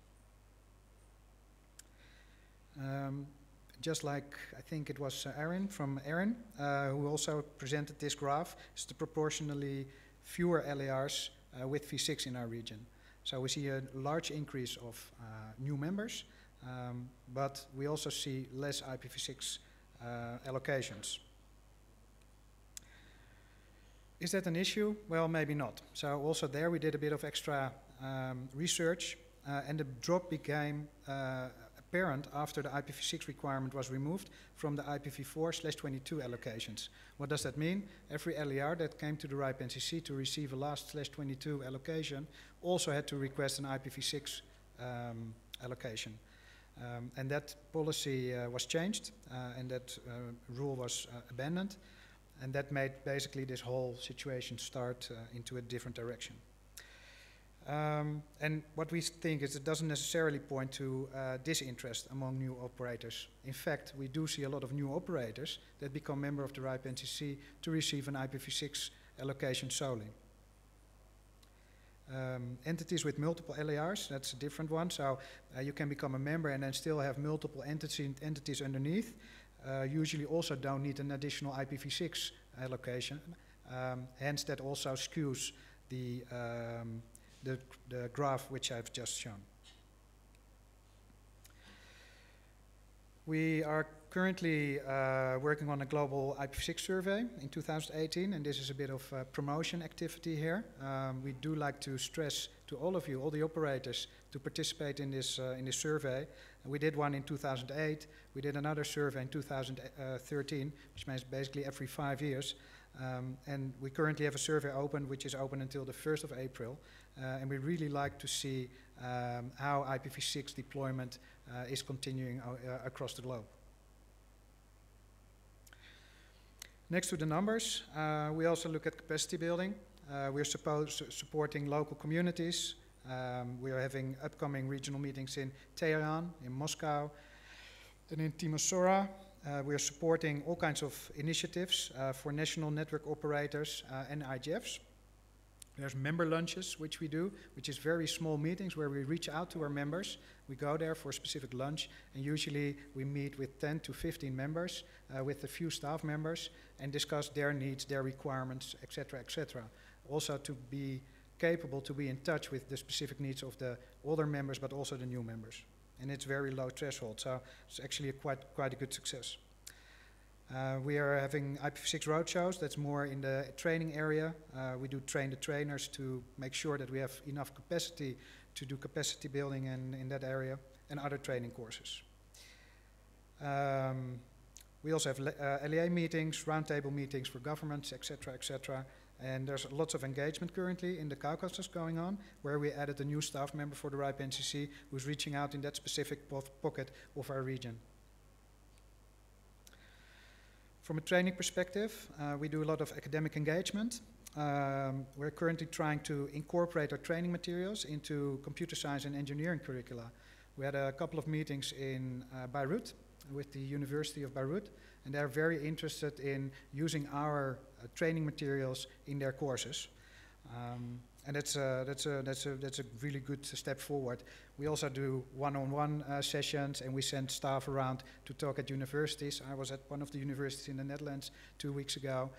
Just like I think it was Aaron from Aaron, who also presented this graph, is the proportionally fewer LARs with V6 in our region. So we see a large increase of new members, but we also see less IPv6 allocations. Is that an issue? Well, maybe not. So also there we did a bit of extra research, and the drop became apparent after the IPv6 requirement was removed from the IPv4/22 allocations. What does that mean? Every LAR that came to the RIPE NCC to receive a last /22 allocation also had to request an IPv6 allocation. And that policy was changed, and that rule was abandoned, and that made basically this whole situation start into a different direction. And what we think is it doesn't necessarily point to disinterest among new operators. In fact, we do see a lot of new operators that become member of the RIPE NCC to receive an IPv6 allocation solely. Entities with multiple LARs, that's a different one. So you can become a member and then still have multiple entities underneath. Usually also don't need an additional IPv6 allocation. Hence that also skews the graph which I've just shown. We are currently working on a global IPv6 survey in 2018, and this is a bit of a promotion activity here. We do like to stress to all of you, all the operators, to participate in this survey. And we did one in 2008. We did another survey in 2013, which means basically every 5 years. And we currently have a survey open, which is open until the 1st of April. And we really like to see how IPv6 deployment is continuing across the globe. Next to the numbers, we also look at capacity building. We're supporting local communities. We are having upcoming regional meetings in Tehran, in Moscow, and in Timisoara. We are supporting all kinds of initiatives for national network operators and IGFs. There's member lunches, which we do, which is very small meetings where we reach out to our members. We go there for a specific lunch, and usually we meet with 10 to 15 members, with a few staff members, and discuss their needs, their requirements, etc., etc. Also to be capable to be in touch with the specific needs of the older members, but also the new members. And it's very low threshold, so it's actually quite a good success. We are having IPv6 roadshows. That's more in the training area. We do train the trainers to make sure that we have enough capacity to do capacity building in that area, and other training courses. We also have LEA meetings, roundtable meetings for governments, etc., etc. And there's lots of engagement currently in the Caucasus going on, where we added a new staff member for the RIPE NCC who's reaching out in that specific pocket of our region. From a training perspective, we do a lot of academic engagement. We're currently trying to incorporate our training materials into computer science and engineering curricula. We had a couple of meetings in Beirut with the University of Beirut, and they're very interested in using our training materials in their courses. And that's a really good step forward. We also do one-on-one sessions, and we send staff around to talk at universities. I was at one of the universities in the Netherlands 2 weeks ago,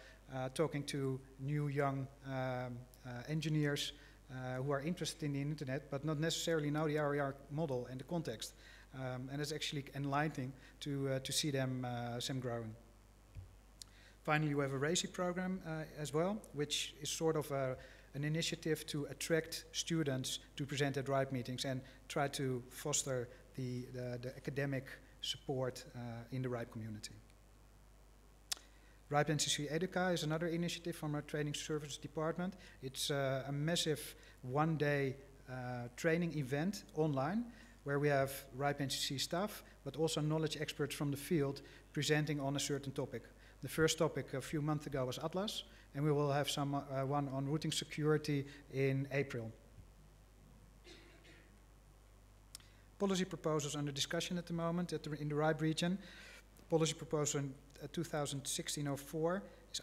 talking to new young engineers who are interested in the internet, but not necessarily know the RER model and the context. And it's actually enlightening to see them growing. Finally, we have a RACI program as well, which is sort of an initiative to attract students to present at RIPE meetings and try to foster the academic support in the RIPE community. RIPE NCC Educa is another initiative from our training services department. It's a massive one-day training event online where we have RIPE NCC staff, but also knowledge experts from the field presenting on a certain topic. The first topic a few months ago was Atlas, and we will have one on routing security in April. Policy proposals under discussion at the moment in the RIPE region. Policy proposal in 2016-04 is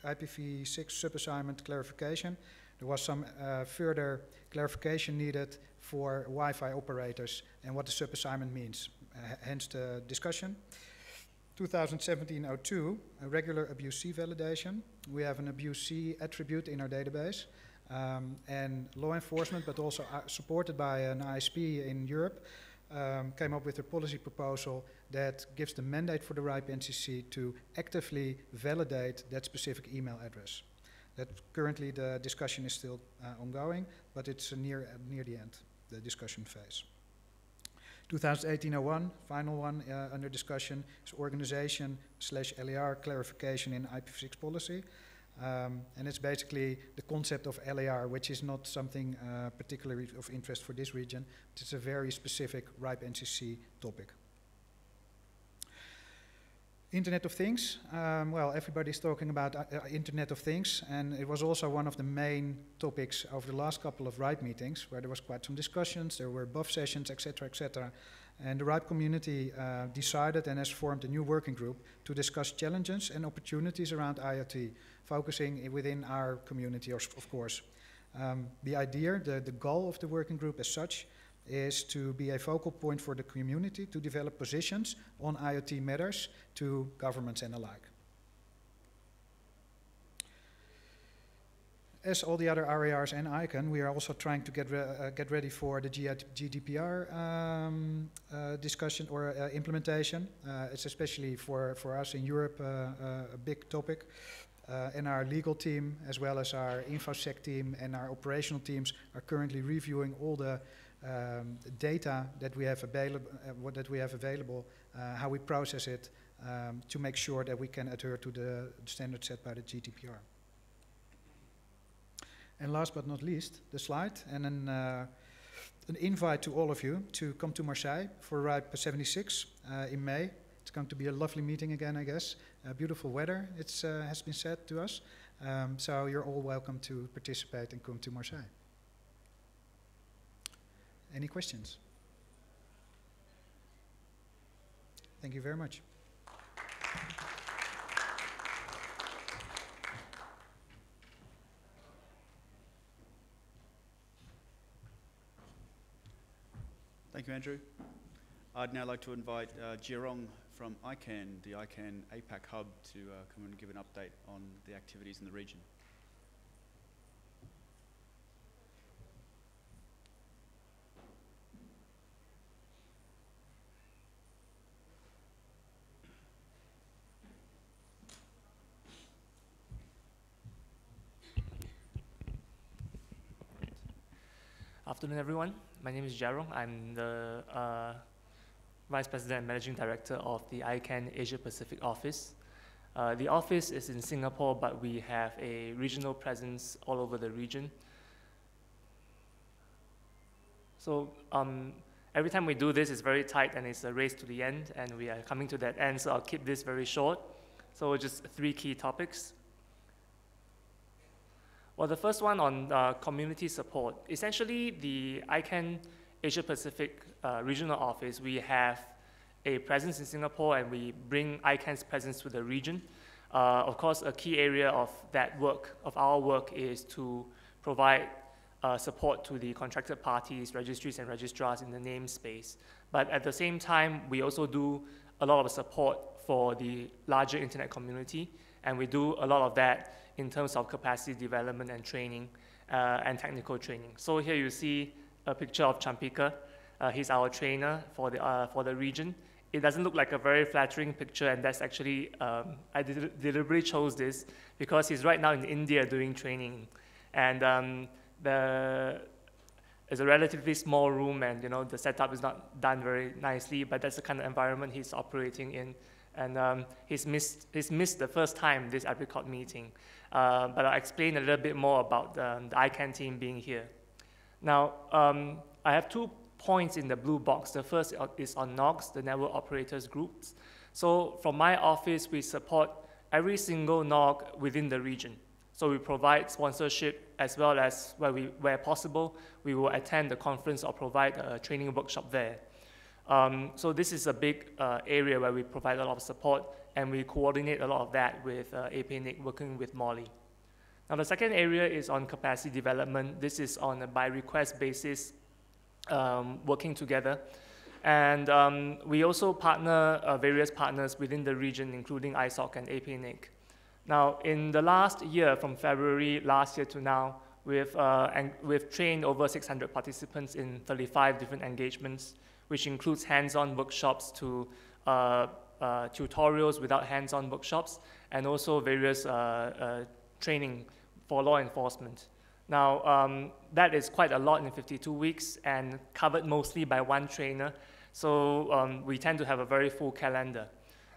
IPv6 sub-assignment clarification. There was some further clarification needed for Wi-Fi operators and what the sub-assignment means, hence the discussion. 2017-02, a regular abuse C validation. We have an abuse C attribute in our database, and law enforcement, but also supported by an ISP in Europe, came up with a policy proposal that gives the mandate for the RIPE NCC to actively validate that specific email address. That currently the discussion is still ongoing, but it's near the end, the discussion phase. 2018-01, final one under discussion, is organization/LAR clarification in IPv6 policy. And it's basically the concept of LAR, which is not something particularly of interest for this region. It's a very specific RIPE NCC topic. Internet of Things. Well, everybody's talking about Internet of Things, and it was also one of the main topics over the last couple of RIPE meetings, where there was quite some discussions, there were buff sessions, etc., etc. And the RIPE community decided and has formed a new working group to discuss challenges and opportunities around IoT, focusing within our community, of course. The idea, the goal of the working group as such, is to be a focal point for the community to develop positions on IoT matters to governments and alike. As all the other RERs and ICANN, we are also trying to get ready for the GDPR discussion or implementation. It's especially for us in Europe a big topic. And our legal team, as well as our InfoSec team and our operational teams, are currently reviewing all the data that we have available, how we process it, to make sure that we can adhere to the standards set by the GDPR. And last but not least, the slide, and an invite to all of you to come to Marseille for RIPE 76 in May. It's going to be a lovely meeting again, I guess. Beautiful weather, it has been said to us. So you're all welcome to participate and come to Marseille. Any questions? Thank you very much. Thank you, Andrew. I'd now like to invite Jirong from ICANN, the ICANN APAC hub, to come and give an update on the activities in the region. Afternoon, everyone. My name is Jarong. I'm the Vice President and Managing Director of the ICANN Asia Pacific office. The office is in Singapore, but we have a regional presence all over the region. So every time we do this, it's very tight and it's a race to the end, and we are coming to that end, so I'll keep this very short. So just 3 key topics. Well, the first one on community support. Essentially, the ICANN Asia Pacific regional office, we have a presence in Singapore, and we bring ICANN's presence to the region. Of course, a key area of that work, of our work, is to provide support to the contracted parties, registries and registrars in the namespace. But at the same time, we also do a lot of support for the larger internet community, and we do a lot of that in terms of capacity development and training and technical training. So here you see a picture of Champika. He's our trainer for the region. It doesn't look like a very flattering picture, and that's actually, I deliberately chose this because he's right now in India doing training. And it's a relatively small room, and the setup is not done very nicely, but that's the kind of environment he's operating in. And he's missed the first time this Apricot meeting. But I'll explain a little bit more about the ICANN team being here. Now, I have 2 points in the blue box. The first is on NOGs, the Network Operators Groups. So from my office, we support every single NOG within the region. So we provide sponsorship, as well as where possible, we will attend the conference or provide a training workshop there. So this is a big area where we provide a lot of support, and we coordinate a lot of that with APNIC, working with Molly. Now the second area is on capacity development. This is on a by request basis, working together. And we also partner various partners within the region, including ISOC and APNIC. Now, in the last year, from February last year to now, we've trained over 600 participants in 35 different engagements, which includes hands-on workshops to tutorials without hands-on workshops, and also various training for law enforcement. Now, that is quite a lot in 52 weeks and covered mostly by one trainer, so we tend to have a very full calendar.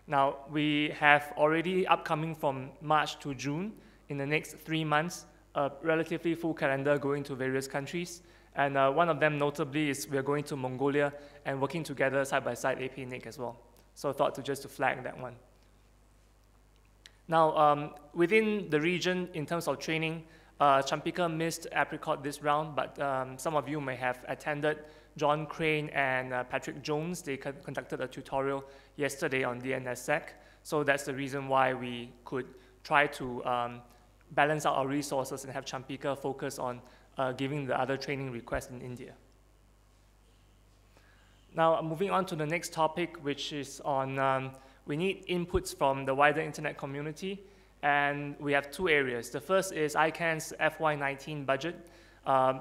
Now, we have already upcoming from March to June, in the next 3 months, a relatively full calendar going to various countries. And one of them notably is we're going to Mongolia and working together side by side APNIC as well. So I thought to flag that one. Now, within the region, in terms of training, Champika missed Apricot this round, but some of you may have attended. John Crane and Patrick Jones, they conducted a tutorial yesterday on DNSSEC. So that's the reason why we could try to balance out our resources and have Champika focus on giving the other training requests in India. Now, moving on to the next topic, which is on we need inputs from the wider internet community, and we have 2 areas. The first is ICANN's FY19 budget.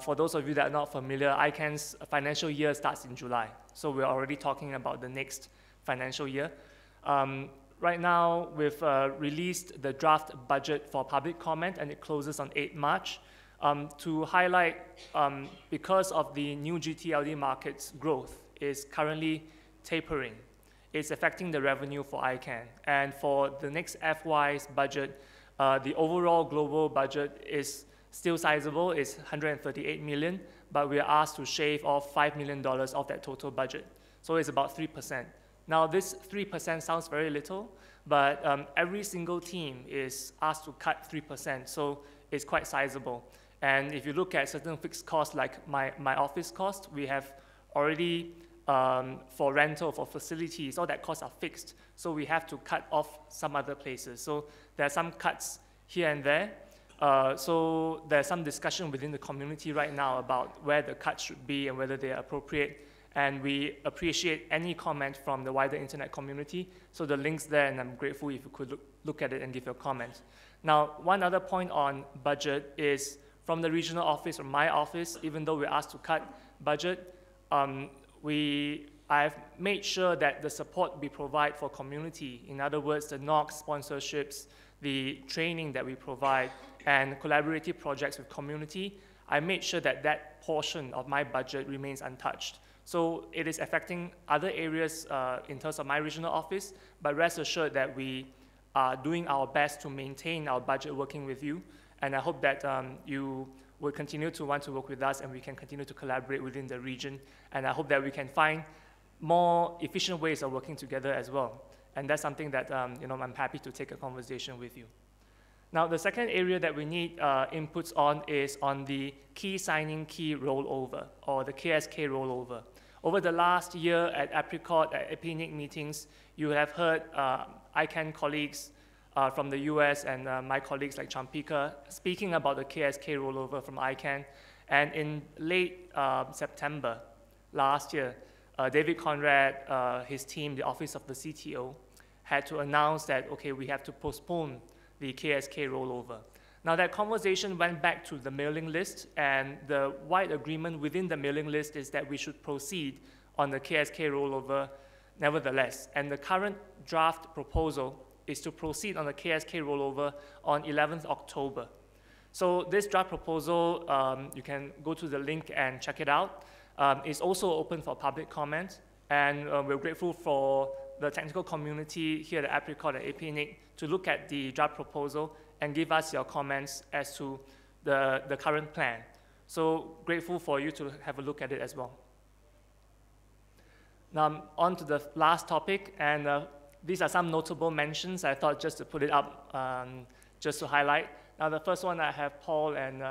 For those of you that are not familiar, ICANN's financial year starts in July. So we're already talking about the next financial year. Right now, we've released the draft budget for public comment, and it closes on 8 March. To highlight, because of the new GTLD market's growth is currently tapering, it's affecting the revenue for ICANN. And for the next FY's budget, the overall global budget is still sizable, it's 138 million, but we are asked to shave off $5 million of that total budget. So it's about 3%. Now this 3% sounds very little, but every single team is asked to cut 3%, so it's quite sizable. And if you look at certain fixed costs like my office cost, we have already, for rental, for facilities, all that costs are fixed. So we have to cut off some other places. So there are some cuts here and there. So there's some discussion within the community right now about where the cuts should be and whether they are appropriate. And we appreciate any comment from the wider internet community. So the link's there, and I'm grateful if you could look at it and give your comment. Now, one other point on budget is from the regional office or my office, even though we're asked to cut budget, I've made sure that the support we provide for community, in other words, the NOGs sponsorships, the training that we provide, and collaborative projects with community, I made sure that that portion of my budget remains untouched. So it is affecting other areas in terms of my regional office, but rest assured that we are doing our best to maintain our budget working with you, and I hope that you will continue to want to work with us and we can continue to collaborate within the region, and I hope that we can find more efficient ways of working together as well. And that's something that I'm happy to take a conversation with you. Now, the second area that we need inputs on is on the key signing key rollover, or the KSK rollover. Over the last year at Apricot, at EPINIC meetings, you have heard ICANN colleagues from the US and my colleagues like Champika speaking about the KSK rollover from ICANN. And in late September last year, David Conrad, his team, the Office of the CTO, had to announce that, okay, we have to postpone the KSK rollover. Now that conversation went back to the mailing list, and the wide agreement within the mailing list is that we should proceed on the KSK rollover nevertheless. And the current draft proposal is to proceed on the KSK rollover on 11th October. So this draft proposal, you can go to the link and check it out. It's also open for public comment, and we're grateful for the technical community here at Apricot and EPINIC to look at the draft proposal and give us your comments as to the current plan. So grateful for you to have a look at it as well. Now on to the last topic, and these are some notable mentions. I thought just to put it up, just to highlight. Now the first one, I have Paul and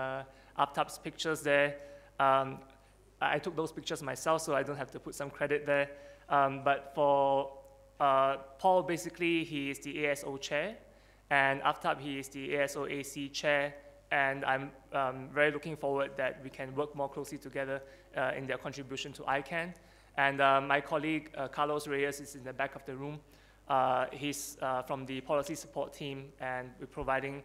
Aptab's pictures there. I took those pictures myself, so I don't have to put some credit there. But for Paul, basically, he is the ASO chair, and Aftab, he is the ASO AC chair, and I'm very looking forward that we can work more closely together in their contribution to ICANN. And my colleague, Carlos Reyes, is in the back of the room. He's from the policy support team, and we're providing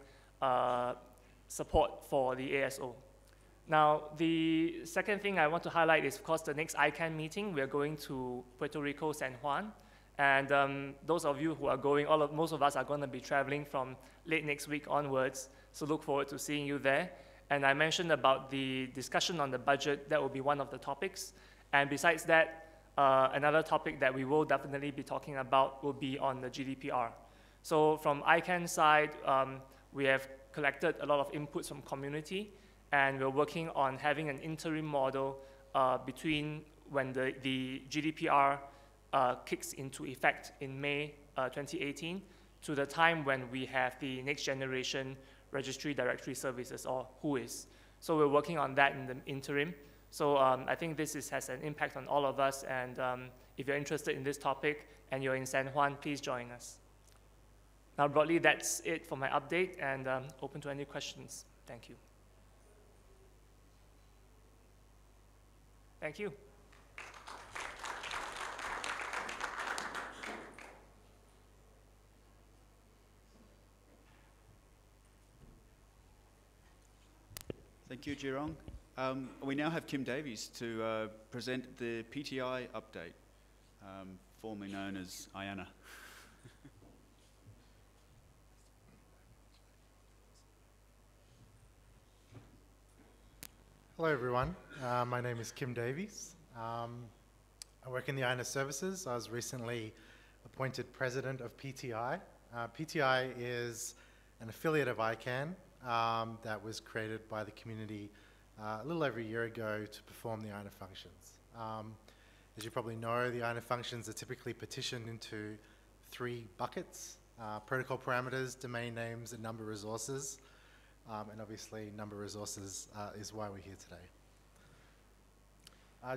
support for the ASO. Now, the second thing I want to highlight is, of course, the next ICANN meeting. We're going to Puerto Rico, San Juan. And those of you who are going, most of us are going to be traveling from late next week onwards. So look forward to seeing you there. And I mentioned about the discussion on the budget. That will be one of the topics. And besides that, another topic that we will definitely be talking about will be on the GDPR. So from ICANN's side, we have collected a lot of inputs from community, and we're working on having an interim model between when the GDPR kicks into effect in May 2018 to the time when we have the next generation registry directory services, or WHOIS. So we're working on that in the interim. So I think this has an impact on all of us, and if you're interested in this topic and you're in San Juan, please join us. Now broadly, that's it for my update, and open to any questions. Thank you. Thank you. Thank you, Jirong. We now have Kim Davies to present the PTI update, formerly known as IANA. Hello everyone, my name is Kim Davies. I work in the IANA services. I was recently appointed president of PTI. PTI is an affiliate of ICANN that was created by the community a little over a year ago to perform the IANA functions. As you probably know, the IANA functions are typically partitioned into 3 buckets: protocol parameters, domain names, and number resources. And obviously, number resources is why we're here today.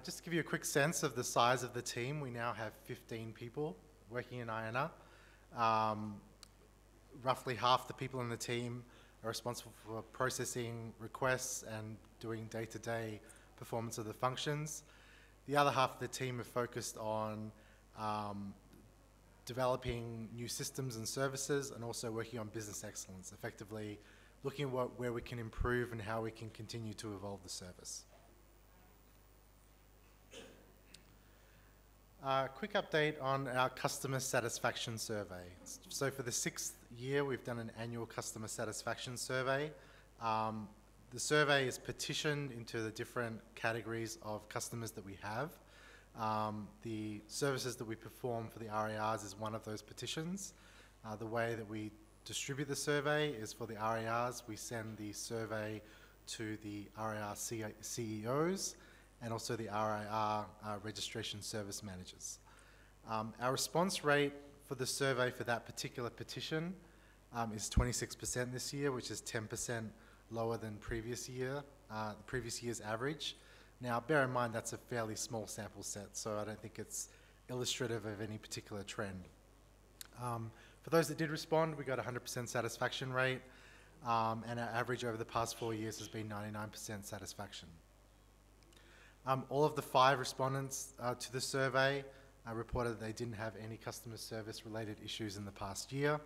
Just to give you a quick sense of the size of the team, we now have 15 people working in IANA. Roughly half the people in the team are responsible for processing requests and doing day-to-day performance of the functions. The other half of the team are focused on developing new systems and services, and also working on business excellence, effectively looking at where we can improve and how we can continue to evolve the service. Quick update on our customer satisfaction survey. So for the 6th year, we've done an annual customer satisfaction survey. The survey is partitioned into the different categories of customers that we have. The services that we perform for the RARs is one of those partitions. The way that we distribute the survey is for the RARs. We send the survey to the RAR CEOs and also the RAR registration service managers. Our response rate for the survey for that particular petition is 26% this year, which is 10% lower than the previous year's average. Now, bear in mind that's a fairly small sample set, so I don't think it's illustrative of any particular trend. For those that did respond, we got 100% satisfaction rate, and our average over the past 4 years has been 99% satisfaction. All of the 5 respondents to the survey reported that they didn't have any customer service related issues in the past year.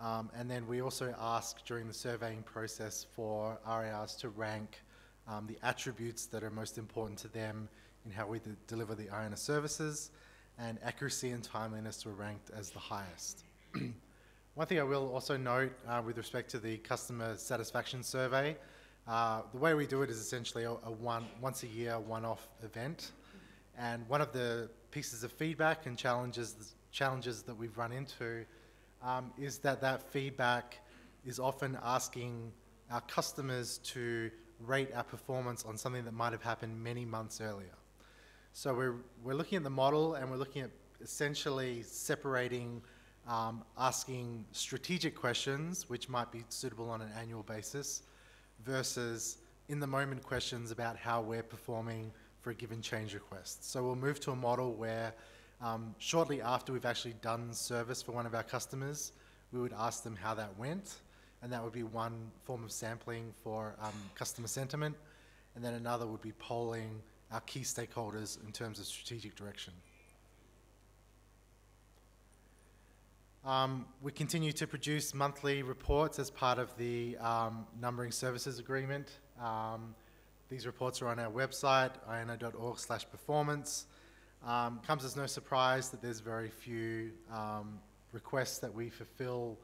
And then we also asked during the surveying process for RARs to rank the attributes that are most important to them in how we deliver the IONA services, and accuracy and timeliness were ranked as the highest. One thing I will also note with respect to the customer satisfaction survey, the way we do it is essentially a once a year one-off event. And one of the pieces of feedback and challenges that we've run into is that feedback is often asking our customers to rate our performance on something that might have happened many months earlier. So we're looking at the model, and we're looking at essentially separating asking strategic questions, which might be suitable on an annual basis, versus in-the-moment questions about how we're performing for a given change request. So we'll move to a model where shortly after we've actually done service for one of our customers, we would ask them how that went, and that would be one form of sampling for customer sentiment, and then another would be polling our key stakeholders in terms of strategic direction. We continue to produce monthly reports as part of the numbering services agreement. These reports are on our website, iona.org/performance. Comes as no surprise that there's very few requests that we fulfill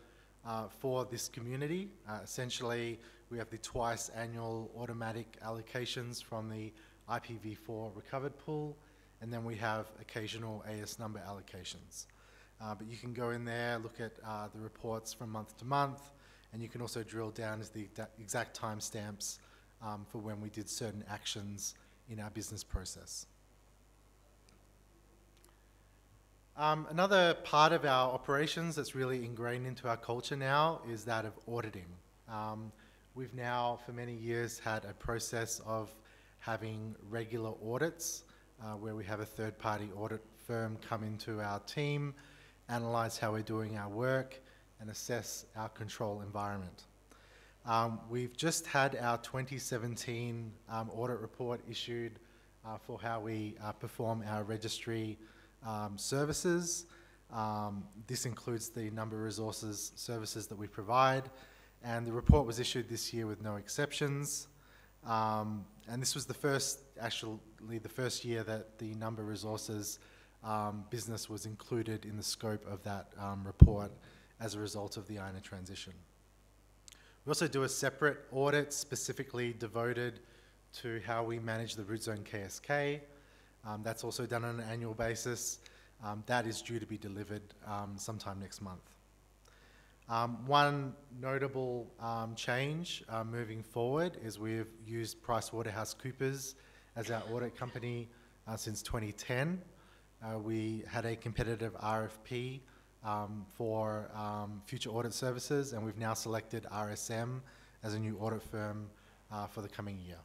for this community. Essentially, we have the twice annual automatic allocations from the IPv4 recovered pool, and then we have occasional AS number allocations. But you can go in there, look at the reports from month to month, and you can also drill down to the exact timestamps for when we did certain actions in our business process. Another part of our operations that's really ingrained into our culture now is that of auditing. We've now, for many years, had a process of having regular audits where we have a third-party audit firm come into our team, analyze how we're doing our work, and assess our control environment. We've just had our 2017 audit report issued for how we perform our registry services. This includes the number of resources services that we provide, and the report was issued this year with no exceptions. And this was actually the first year that the number of resources business was included in the scope of that report as a result of the IONA transition. We also do a separate audit specifically devoted to how we manage the root zone KSK. That's also done on an annual basis. That is due to be delivered sometime next month. One notable change moving forward is we've used PricewaterhouseCoopers as our audit company since 2010. We had a competitive RFP for future audit services, and we've now selected RSM as a new audit firm for the coming year.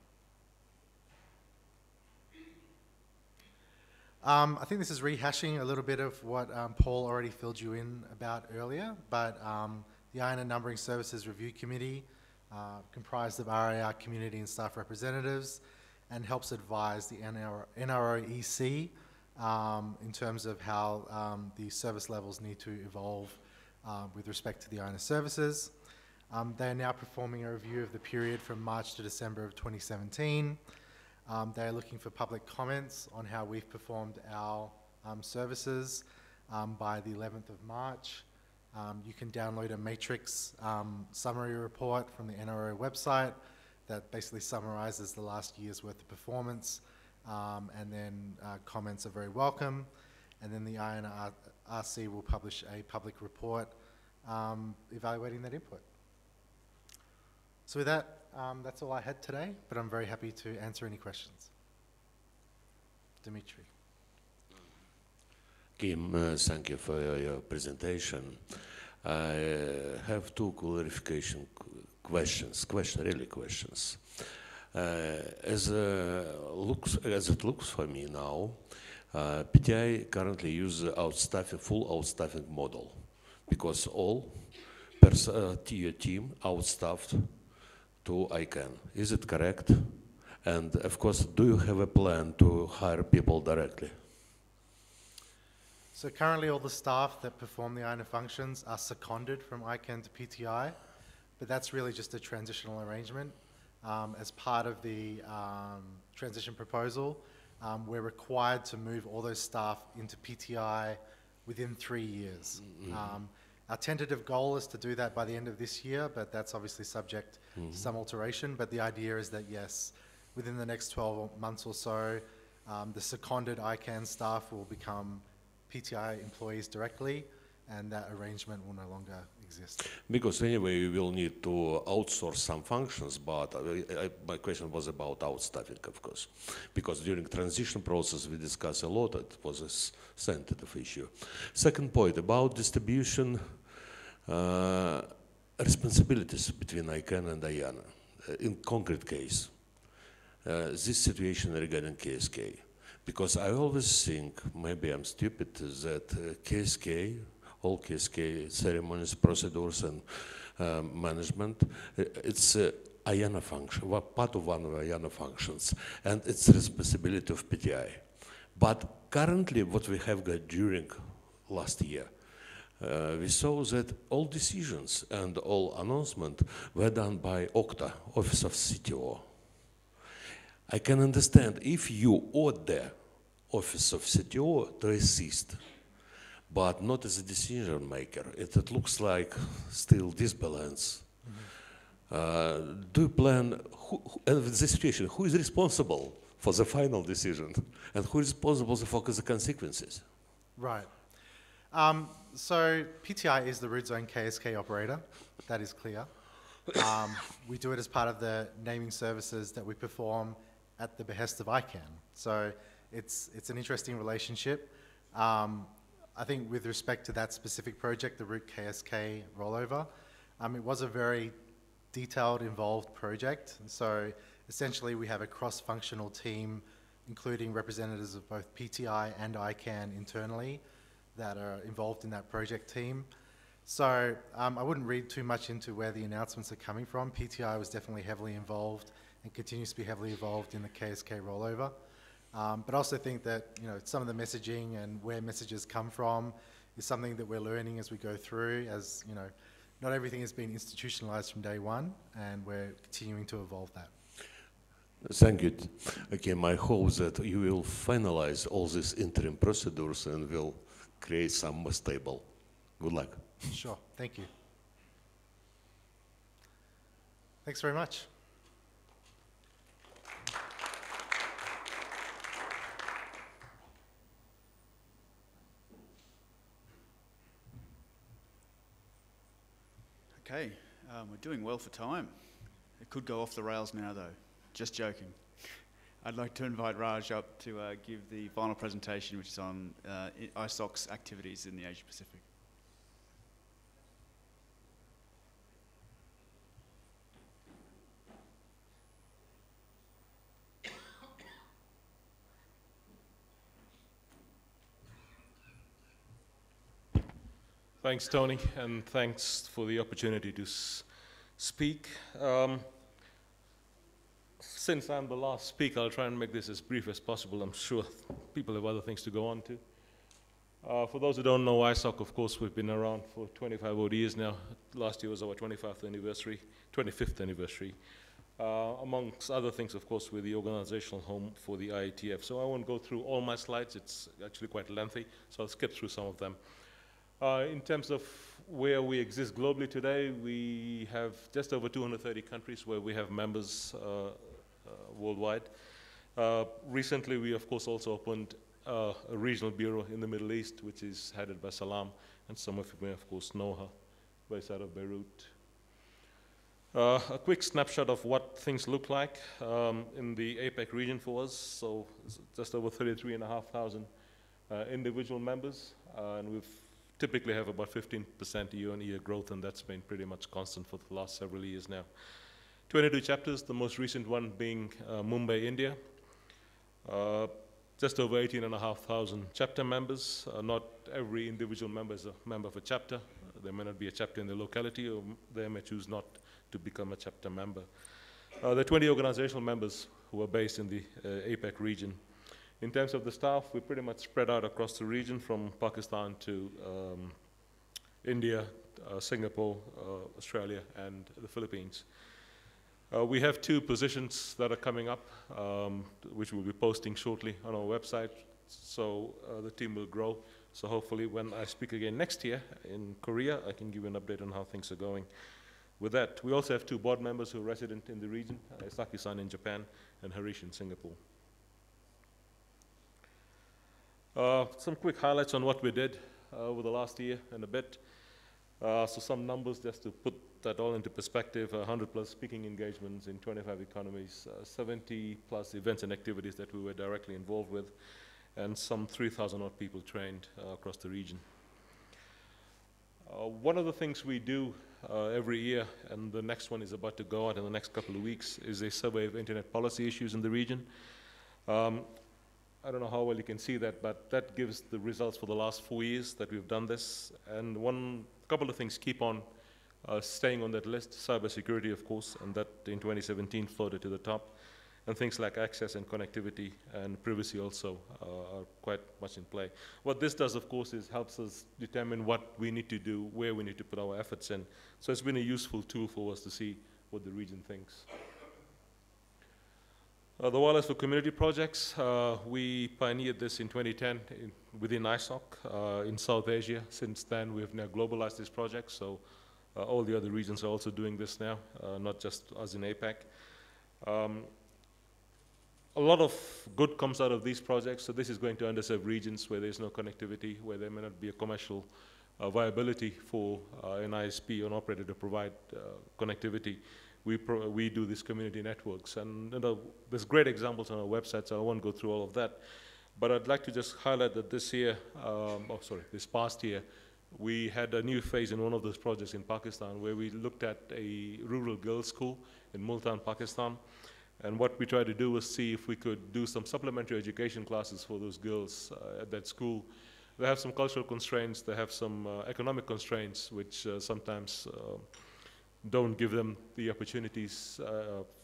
I think this is rehashing a little bit of what Paul already filled you in about earlier, but the IONA Numbering Services Review Committee, comprised of RAR community and staff representatives, and helps advise the NRO-EC in terms of how the service levels need to evolve with respect to the IONA services. They are now performing a review of the period from March to December of 2017. They are looking for public comments on how we've performed our services by the 11th of March. You can download a matrix summary report from the NRO website that basically summarizes the last year's worth of performance, and then comments are very welcome. And then the IONA RC will publish a public report evaluating that input. So with that, that's all I had today, but I'm very happy to answer any questions. Dimitri. Kim, thank you for your presentation. I have two clarification questions. As it looks for me now, PTI currently uses full outstaffing model because all your team outstaffed to ICANN. Is it correct? And of course, do you have a plan to hire people directly? So currently all the staff that perform the IANA functions are seconded from ICANN to PTI, but that's really just a transitional arrangement. As part of the transition proposal, we're required to move all those staff into PTI within 3 years. Our tentative goal is to do that by the end of this year, but that's obviously subject to some alteration. But the idea is that, yes, within the next 12 months or so, the seconded ICANN staff will become PTI employees directly, and that arrangement will no longer exist. Because anyway, we will need to outsource some functions, but my question was about outstaffing, of course. Because during transition process, we discussed a lot, it was a sensitive issue. Second point, about distribution responsibilities between ICANN and IANA. In concrete case, this situation regarding KSK. Because I always think, maybe I'm stupid, that KSK, all KSK ceremonies, procedures, and management, it's IANA function, part of one of IANA functions, and it's the responsibility of PTI. But currently, what we have got during last year, we saw that all decisions and all announcements were done by OCTA, Office of CTO. I can understand if you order Office of CTO to assist, but not as a decision maker. It looks like still disbalance. Do you plan, this situation, who is responsible for the final decision? And who is responsible for the consequences? Right. So PTI is the root zone KSK operator. That is clear. We do it as part of the naming services that we perform at the behest of ICANN. So it's an interesting relationship. I think with respect to that specific project, the root KSK rollover, it was a very detailed, involved project. And so essentially we have a cross-functional team, including representatives of both PTI and ICANN internally that are involved in that project team. So I wouldn't read too much into where the announcements are coming from. PTI was definitely heavily involved and continues to be heavily involved in the KSK rollover. But I also think that some of the messaging and where messages come from is something that we're learning as we go through, as not everything has been institutionalized from day one, and we're continuing to evolve that. Thank you. Okay, my hope that you will finalize all these interim procedures and will create some more stable. Good luck. Sure, thank you. Thanks very much. Okay, we're doing well for time. It could go off the rails now, though. Just joking. I'd like to invite Raj up to give the final presentation, which is on ISOC's activities in the Asia Pacific. Thanks, Tony, and thanks for the opportunity to speak. Since I'm the last speaker, I'll try and make this as brief as possible. I'm sure people have other things to go on to. For those who don't know ISOC, of course, we've been around for 25 odd years now. Last year was our 25th anniversary, 25th anniversary. Amongst other things, of course, we're the organizational home for the IETF. So I won't go through all my slides. It's actually quite lengthy, so I'll skip through some of them. In terms of where we exist globally today, we have just over 230 countries where we have members worldwide. Recently, we of course also opened a regional bureau in the Middle East, which is headed by Salam, and some of you may of course know her, based out of Beirut. A quick snapshot of what things look like in the APEC region for us. So just over 33,500 individual members, and we've typically have about 15% year-on-year growth, and that's been pretty much constant for the last several years now. 22 chapters, the most recent one being Mumbai, India. Just over 18,500 chapter members. Not every individual member is a member of a chapter. There may not be a chapter in the locality, or they may choose not to become a chapter member. There are 20 organizational members who are based in the APEC region. In terms of the staff, we're pretty much spread out across the region from Pakistan to India, Singapore, Australia, and the Philippines. We have 2 positions that are coming up, which we'll be posting shortly on our website, so the team will grow. So hopefully when I speak again next year in Korea, I can give you an update on how things are going with that. We also have 2 board members who are resident in the region, Saki-san in Japan and Harish in Singapore. Some quick highlights on what we did over the last year and a bit. So some numbers just to put that all into perspective: 100 plus speaking engagements in 25 economies, 70 plus events and activities that we were directly involved with, and some 3,000 odd people trained across the region. One of the things we do every year, and the next one is about to go out in the next couple of weeks, is a survey of internet policy issues in the region. I don't know how well you can see that, but that gives the results for the last 4 years that we've done this. And couple of things keep on staying on that list. Cybersecurity, of course, and that in 2017 floated to the top. And things like access and connectivity and privacy also are quite much in play. What this does, of course, is helps us determine what we need to do, where we need to put our efforts in. So it's been a useful tool for us to see what the region thinks. The Wireless for Community projects, we pioneered this in 2010 within ISOC in South Asia. Since then, we've now globalized this project, so all the other regions are also doing this now, not just us in APAC. A lot of good comes out of these projects, so this is going to underserved regions where there's no connectivity, where there may not be a commercial viability for an ISP or an operator to provide connectivity. We do these community networks, and there's great examples on our website, so I won't go through all of that. But I'd like to just highlight that this past year, we had a new phase in one of those projects in Pakistan where we looked at a rural girls' school in Multan, Pakistan. And what we tried to do was see if we could do some supplementary education classes for those girls at that school. They have some cultural constraints, they have some economic constraints, which sometimes don't give them the opportunities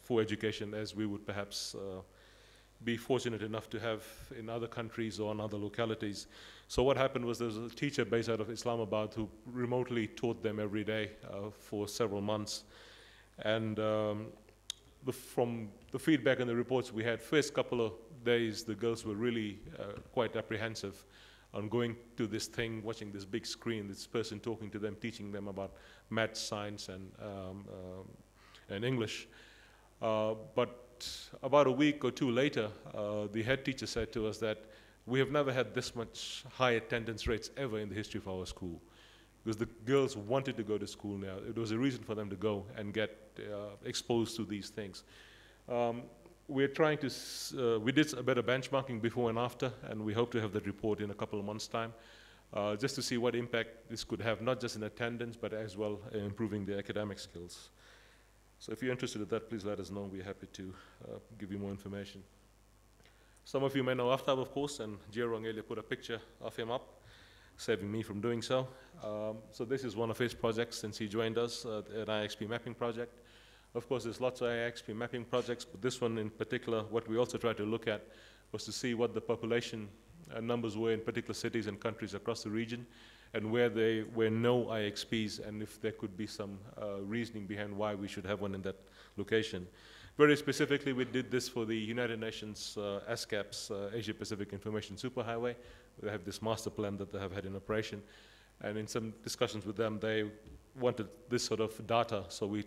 for education as we would perhaps be fortunate enough to have in other countries or in other localities. So what happened was there was a teacher based out of Islamabad who remotely taught them every day for several months. And from the feedback and the reports we had, first couple of days, the girls were really quite apprehensive on going to this thing, watching this big screen, this person talking to them, teaching them about math, science, and English. But about a week or 2 later, the head teacher said to us that we have never had this much high attendance rates ever in the history of our school, because the girls wanted to go to school now. It was a reason for them to go and get exposed to these things. We're trying to, we did a better benchmarking before and after, and we hope to have that report in a couple of months' time, just to see what impact this could have, not just in attendance, but as well in improving the academic skills. So if you're interested in that, please let us know. We're happy to give you more information. Some of you may know Aftab, of course, and Jerong earlier put a picture of him up, saving me from doing so. So this is one of his projects since he joined us, an IXP mapping project. Of course, there's lots of IXP mapping projects, but this one in particular, what we also tried to look at was to see what the population numbers were in particular cities and countries across the region, and where there were no IXPs, and if there could be some reasoning behind why we should have one in that location. Very specifically, we did this for the United Nations ASCAP's Asia Pacific Information Superhighway. They have this master plan that they have had in operation, and in some discussions with them, they wanted this sort of data, so we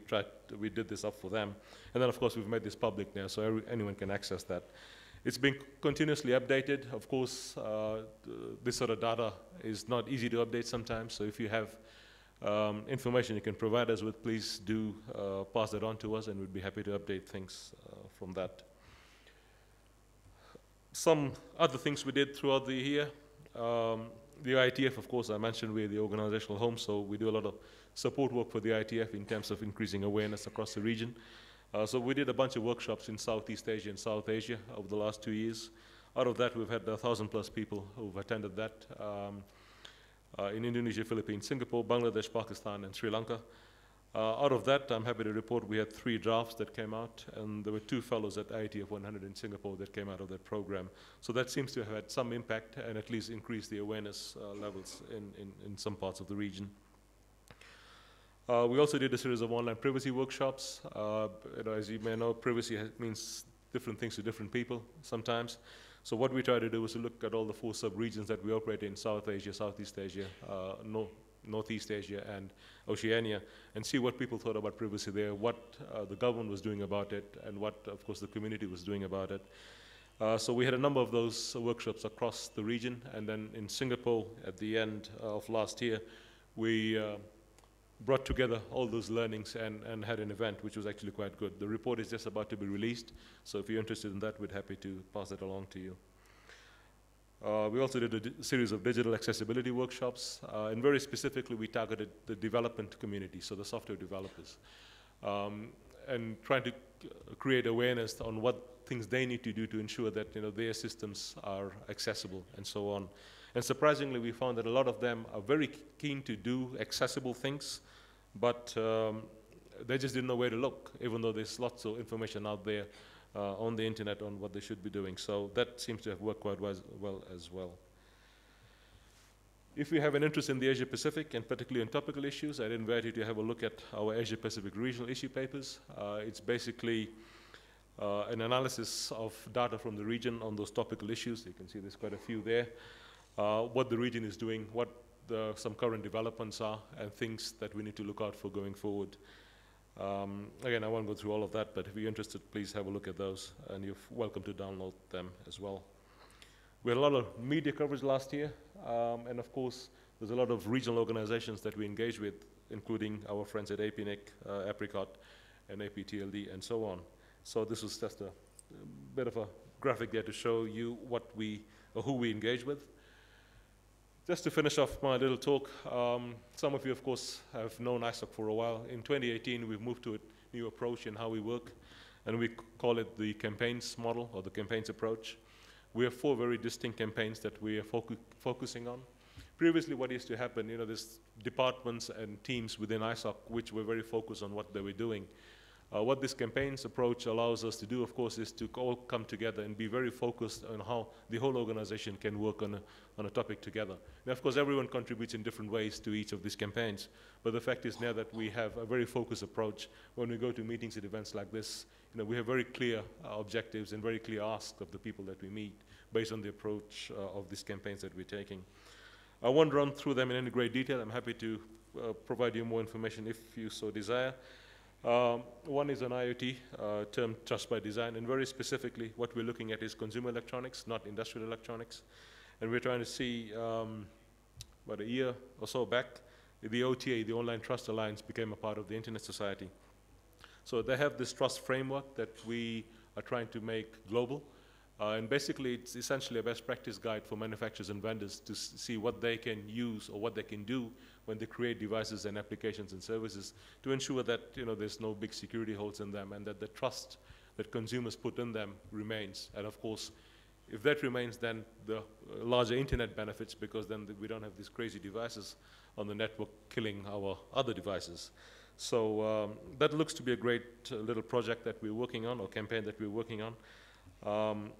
did this up for them. And then, of course, we've made this public now, so anyone can access that. It's been continuously updated. Of course, this sort of data is not easy to update sometimes, so if you have information you can provide us with, please do pass that on to us, and we'd be happy to update things from that. Some other things we did throughout the year. The ITF, of course, I mentioned we're the organizational home, so we do a lot of support work for the ITF in terms of increasing awareness across the region. So we did a bunch of workshops in Southeast Asia and South Asia over the last 2 years. Out of that, we've had 1,000+ people who've attended that in Indonesia, Philippines, Singapore, Bangladesh, Pakistan, and Sri Lanka. Out of that, I'm happy to report we had 3 drafts that came out, and there were 2 fellows at IETF 100 in Singapore that came out of that program. So that seems to have had some impact and at least increased the awareness levels in some parts of the region. We also did a series of online privacy workshops. As you may know, privacy means different things to different people sometimes. So what we try to do is to look at all the 4 sub-regions that we operate in: South Asia, Southeast Asia, Northeast Asia, and Oceania, and see what people thought about privacy there, what the government was doing about it, and what, of course, the community was doing about it. So we had a number of those workshops across the region, and then in Singapore at the end of last year, we brought together all those learnings and had an event which was actually quite good. The report is just about to be released, so if you're interested in that, we're happy to pass that along to you. We also did a series of digital accessibility workshops, and very specifically we targeted the development community, so the software developers, and trying to create awareness on what things they need to do to ensure that their systems are accessible and so on. And surprisingly, we found that a lot of them are very keen to do accessible things, but they just didn't know where to look, even though there's lots of information out there on the internet on what they should be doing. So that seems to have worked quite well as well. If you have an interest in the Asia Pacific, and particularly in topical issues, I'd invite you to have a look at our Asia Pacific regional issue papers. It's basically an analysis of data from the region on those topical issues. You can see there's quite a few there. What the region is doing, what some current developments are, and things that we need to look out for going forward. Again, I won't go through all of that, but if you're interested, please have a look at those, and you're welcome to download them as well. We had a lot of media coverage last year, and of course, there's a lot of regional organizations that we engage with, including our friends at APNIC, Apricot, and APTLD, and so on. So this was just a bit of a graphic there to show you who we engage with. Just to finish off my little talk, some of you, of course, have known ISOC for a while. In 2018, we've moved to a new approach in how we work, and we call it the campaigns model, or the campaigns approach. We have 4 very distinct campaigns that we are focusing on. Previously, what used to happen, there's departments and teams within ISOC which were very focused on what they were doing. What this campaigns approach allows us to do, of course, is to all come together and be very focused on how the whole organization can work on a topic together. Now, of course, everyone contributes in different ways to each of these campaigns, but the fact is now that we have a very focused approach. When we go to meetings at events like this, we have very clear objectives and very clear asks of the people that we meet based on the approach of these campaigns that we're taking. I won't run through them in any great detail. I'm happy to provide you more information if you so desire. One is on IoT, termed Trust by Design, and very specifically what we're looking at is consumer electronics, not industrial electronics. And we're trying to see, about a year or so back, the OTA, the Online Trust Alliance, became a part of the Internet Society. So they have this trust framework that we are trying to make global. And basically, it's essentially a best practice guide for manufacturers and vendors to see what they can use or what they can do when they create devices and applications and services to ensure that there's no big security holes in them, and that the trust that consumers put in them remains. And of course, if that remains, then the larger internet benefits, because then we don't have these crazy devices on the network killing our other devices. So that looks to be a great little project that we're working on, or campaign that we're working on.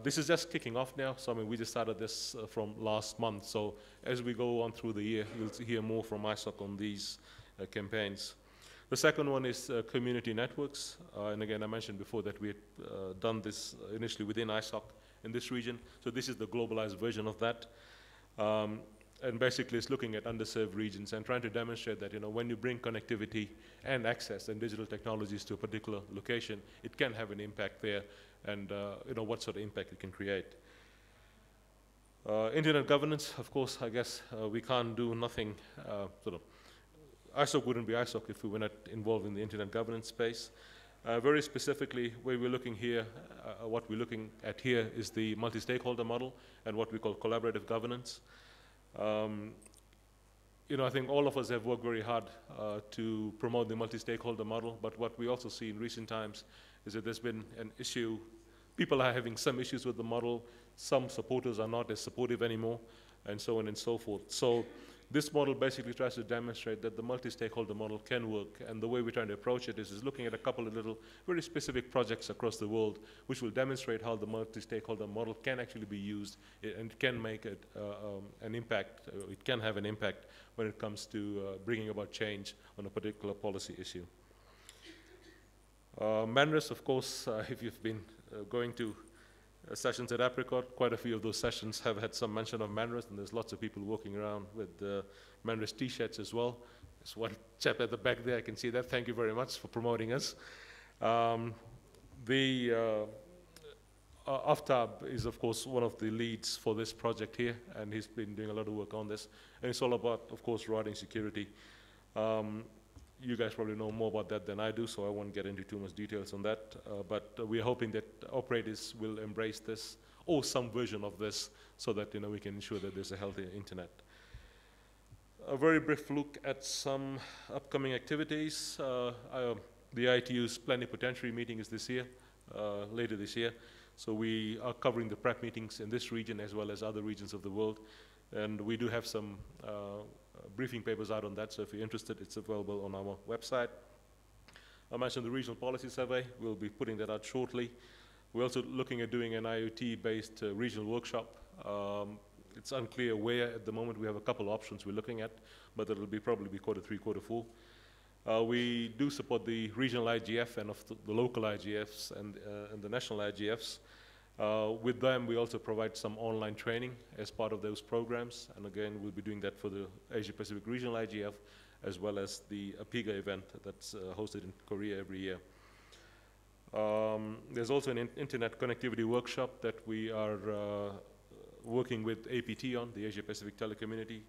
This is just kicking off now, so we just started this from last month. So as we go on through the year, you'll hear more from ISOC on these campaigns. The second one is community networks, and again, I mentioned before that we had done this initially within ISOC in this region. So this is the globalized version of that. And basically, it's looking at underserved regions and trying to demonstrate that when you bring connectivity and access and digital technologies to a particular location, it can have an impact there, and what sort of impact it can create. Internet governance, of course, I guess we can't do nothing. ISOC wouldn't be ISOC if we were not involved in the internet governance space. Very specifically, where we're looking here what we're looking at here is the multi-stakeholder model and what we call collaborative governance. I think all of us have worked very hard to promote the multi-stakeholder model, but what we also see in recent times is that there's been an issue. People are having some issues with the model, some supporters are not as supportive anymore, and so on and so forth. So this model basically tries to demonstrate that the multi-stakeholder model can work, and the way we're trying to approach it is looking at a couple of little very specific projects across the world which will demonstrate how the multi-stakeholder model can actually be used and can make it, an impact. It can have an impact when it comes to bringing about change on a particular policy issue. MANRES, of course, if you've been going to sessions at Apricot, quite a few of those sessions have had some mention of MANRES, and there's lots of people walking around with MANRES t-shirts as well. There's one chap at the back there, I can see that. Thank you very much for promoting us. Aftab is, of course, one of the leads for this project here, and he's been doing a lot of work on this. And it's all about, of course, routing security. You guys probably know more about that than I do, so I won't get into too much details on that. But we're hoping that operators will embrace this, or some version of this, so that we can ensure that there's a healthy internet. A very brief look at some upcoming activities. The ITU's plenipotentiary meeting is this year, later this year. So we are covering the prep meetings in this region as well as other regions of the world. And we do have some briefing papers out on that, so if you're interested, it's available on our website. I mentioned the regional policy survey. We'll be putting that out shortly. We're also looking at doing an IoT-based regional workshop. It's unclear where at the moment. We have a couple of options we're looking at, but it'll probably be Q3, Q4. We do support the regional IGF and of the local IGFs and the national IGFs. With them, we also provide some online training as part of those programs. And again, we'll be doing that for the Asia-Pacific Regional IGF, as well as the APIGA event that's hosted in Korea every year. There's also an internet connectivity workshop that we are working with APT on, the Asia-Pacific Telecommunity.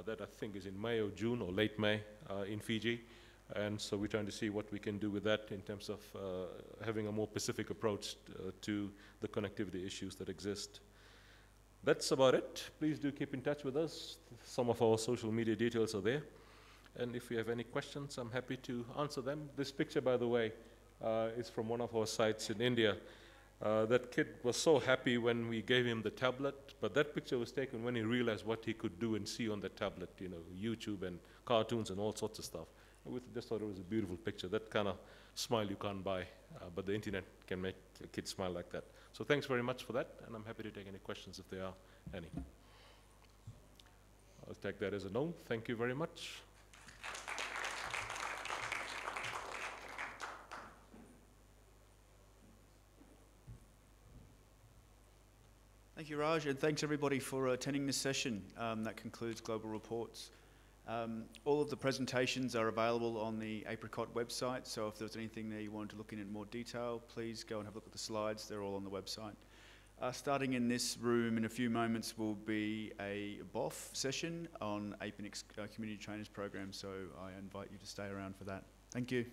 That I think is in May or June or late May in Fiji. And so we're trying to see what we can do with that in terms of having a more Pacific approach to the connectivity issues that exist. That's about it. Please do keep in touch with us. Some of our social media details are there. And if you have any questions, I'm happy to answer them. This picture, by the way, is from one of our sites in India. That kid was so happy when we gave him the tablet, but that picture was taken when he realized what he could do and see on the tablet, YouTube and cartoons and all sorts of stuff. We just thought it was a beautiful picture. That kind of smile you can't buy, but the internet can make a kid smile like that. So thanks very much for that, and I'm happy to take any questions if there are any. I'll take that as a no. Thank you very much. Thank you, Raj, and thanks everybody for attending this session. That concludes Global Reports. All of the presentations are available on the Apricot website, so if there's anything there you wanted to look in more detail, please go and have a look at the slides. They're all on the website. Starting in this room in a few moments will be a BOF session on APNIC's Community Trainers Program, so I invite you to stay around for that. Thank you.